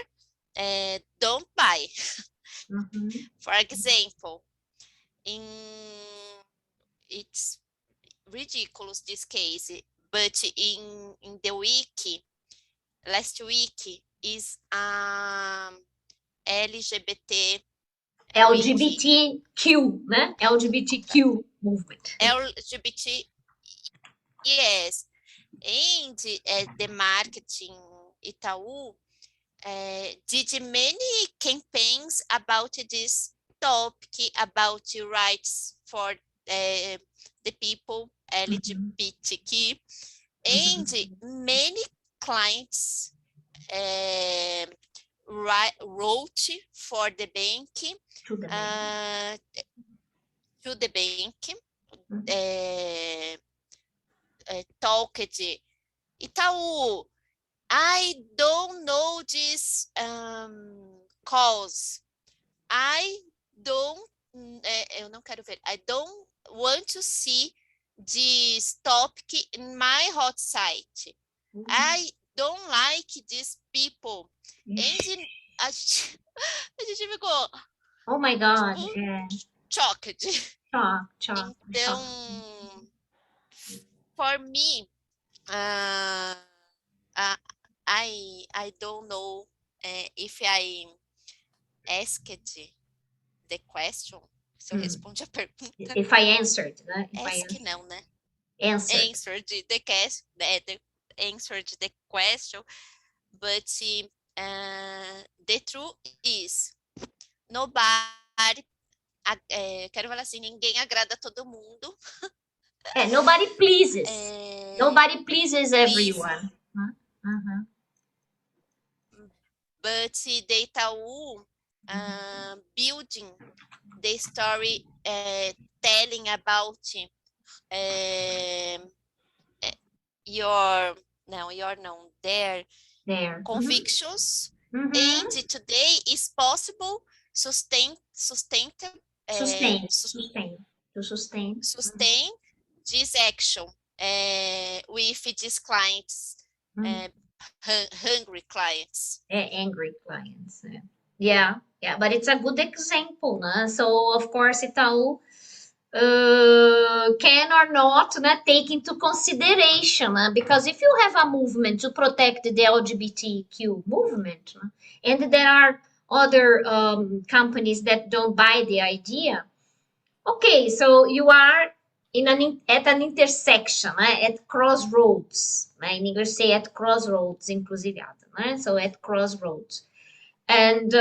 don't buy. For example, it's ridiculous this case, but in the week, last week is LGBTQ, né? LGBTQ movement. LGBT, yes. And the marketing Itaú did many campaigns about this topic, about rights for the people LGBTQ, and many clients wrote for the bank, to the bank, talked, Itaú, I don't know this cause. I don't, eu não quero ver. I don't want to see this topic in my hot site. I don't like these people. And a gente, a gente ficou, Oh my God. tipo, Yeah. choque. Shock. Então, for me, uh, I don't know if I asked the question, se eu respondi a pergunta. If I answered, né? Ask não, né? Answered. Answered the question, but the truth is nobody, quero falar assim, ninguém agrada todo mundo. Nobody pleases. Nobody pleases Please. everyone. But the Itaú building the story, telling about their convictions, and today is possible sustain this action with these clients, hungry clients. Angry clients. Yeah, but it's a good example, né? So of course Itaú can or not, né, take into consideration, né? Because if you have a movement to protect the LGBTQ movement, né, and there are other companies that don't buy the idea, okay, so you are at an intersection, né, at crossroads, né? Em inglês say at crossroads, encruzilhada, né? So at crossroads. And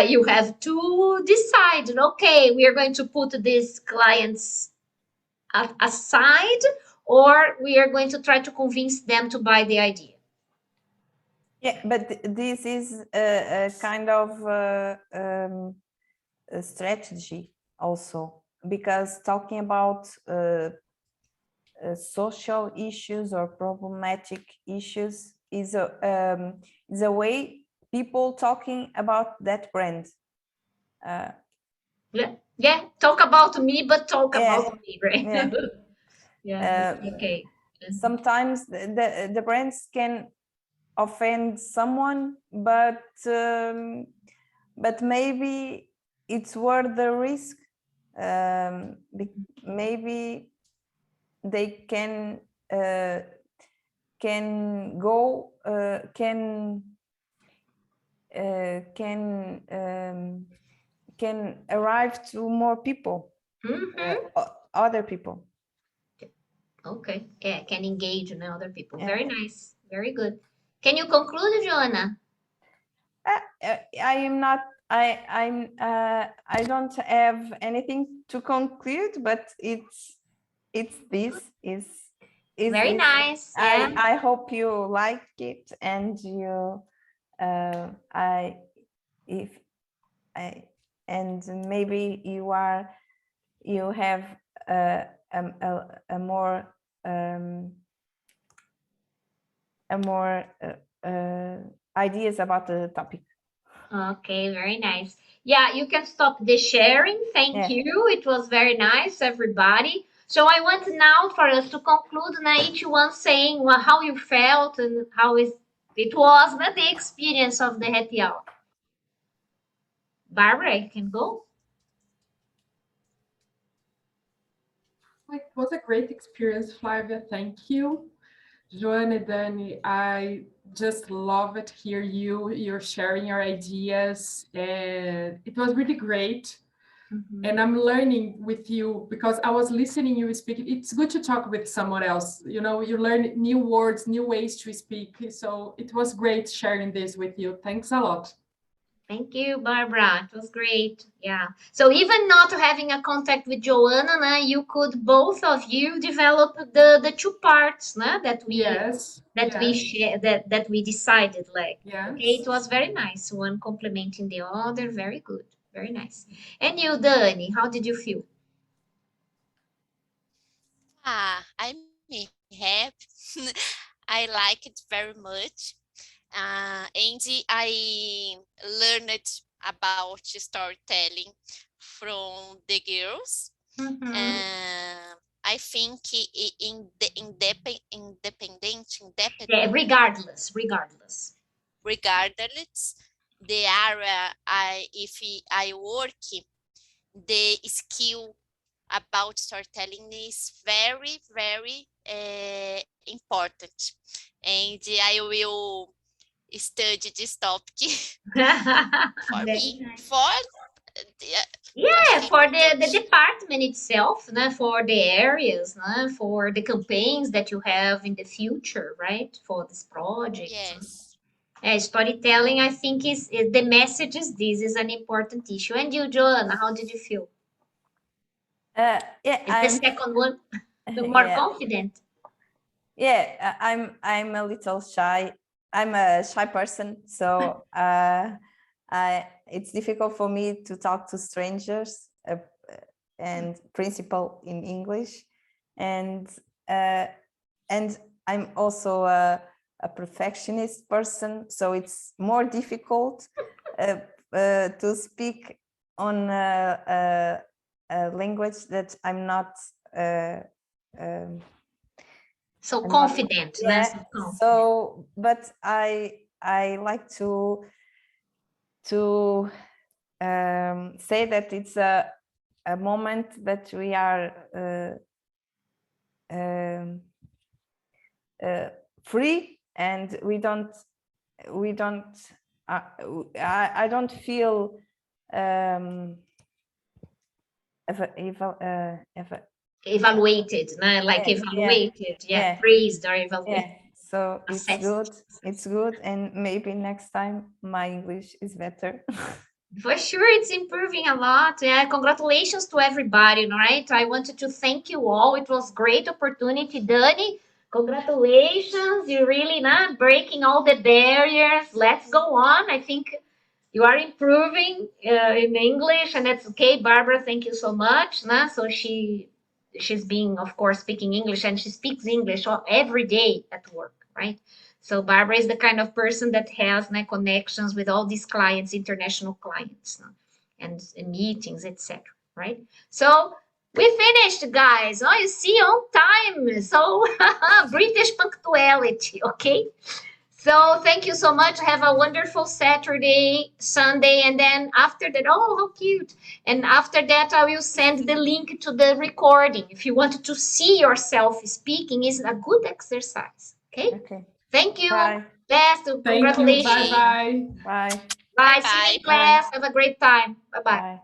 you have to decide, okay, we are going to put these clients aside, or we are going to try to convince them to buy the idea. Yeah, but this is a kind of a strategy also, because talking about social issues or problematic issues is a way people talking about that brand. Yeah, talk about me, but talk about me, right? Yeah. Okay. Sometimes the brands can offend someone, but maybe it's worth the risk. Maybe they can arrive to more people, other people. Okay, yeah, can engage in other people. Yeah. Very nice, very good. Can you conclude, Joanna? I don't have anything to conclude, but it's very nice. Yeah. I hope you like it, and you and maybe you have a more ideas about the topic. Okay, very nice. Yeah, you can stop the sharing. Thank you. It was very nice, everybody. So I want now for us to conclude, each one saying how you felt and how it was the experience of the happy hour. Barbara, you can go. It was a great experience, Flavia. Thank you. Joanne and Dani, I just love it. You're sharing your ideas, and it was really great. And I'm learning with you because I was listening you speak. It's good to talk with someone else. You learn new words, new ways to speak. So it was great sharing this with you. Thanks a lot. Thank you, Barbara. It was great. Yeah. So even not having a contact with Joanna, you could both of you develop the two parts that we we share that we decided like. Yes. Okay, it was very nice. One complementing the other. Very good. Very nice. And you, Dani, how did you feel? I'm happy. I like it very much. And I learned about storytelling from the girls. Mhm. I think in the independent, Yeah, regardless. regardless the area if I work, the skill about storytelling is very, very important, and I will study this topic for Very me, nice. for I Yeah, think for that the department itself, né? For the areas, né? For the campaigns that you have in the future, right? For this project. yes. Storytelling, I think is the message is this is an important issue. And you, Joanna, how did you feel? Yeah, Is the second one more yeah, confident? yeah. I'm a little shy. I'm a shy person, so it's difficult for me to talk to strangers and principal in English, and I'm also a perfectionist person, so it's more difficult to speak on a language that I'm not. So I'm not- confident, né? yeah. So confident. So, but I like to say that it's a moment that we are free, and we don't I don't feel Evaluated, né? Like yeah, evaluated, yeah. praised or evaluated. yeah, so it's Assessed. good, and maybe next time my English is better. For sure, it's improving a lot. Yeah, congratulations to everybody, right? I wanted to thank you all. It was great opportunity, Dani. Congratulations. You're really not breaking all the barriers. Let's go on. I think you are improving in English, and that's okay. Barbara, thank you so much. Nah? So she's being, of course, speaking English, and she speaks English every day at work, right? So Barbara is the kind of person that has connections with all these clients, international clients, and meetings, etc. Right? So we finished, guys. Oh, you see, on time. So British punctuality, okay? So thank you so much. Have a wonderful Saturday, Sunday, and then after that, oh, how cute. And after that, I will send the link to the recording. If you wanted to see yourself speaking, is a good exercise. Okay? Okay, Thank you. bye. Best. Thank you. Congratulations. Bye-bye. Bye. Bye. See you Bye-bye. in class. Have a great time. Bye-bye. Bye.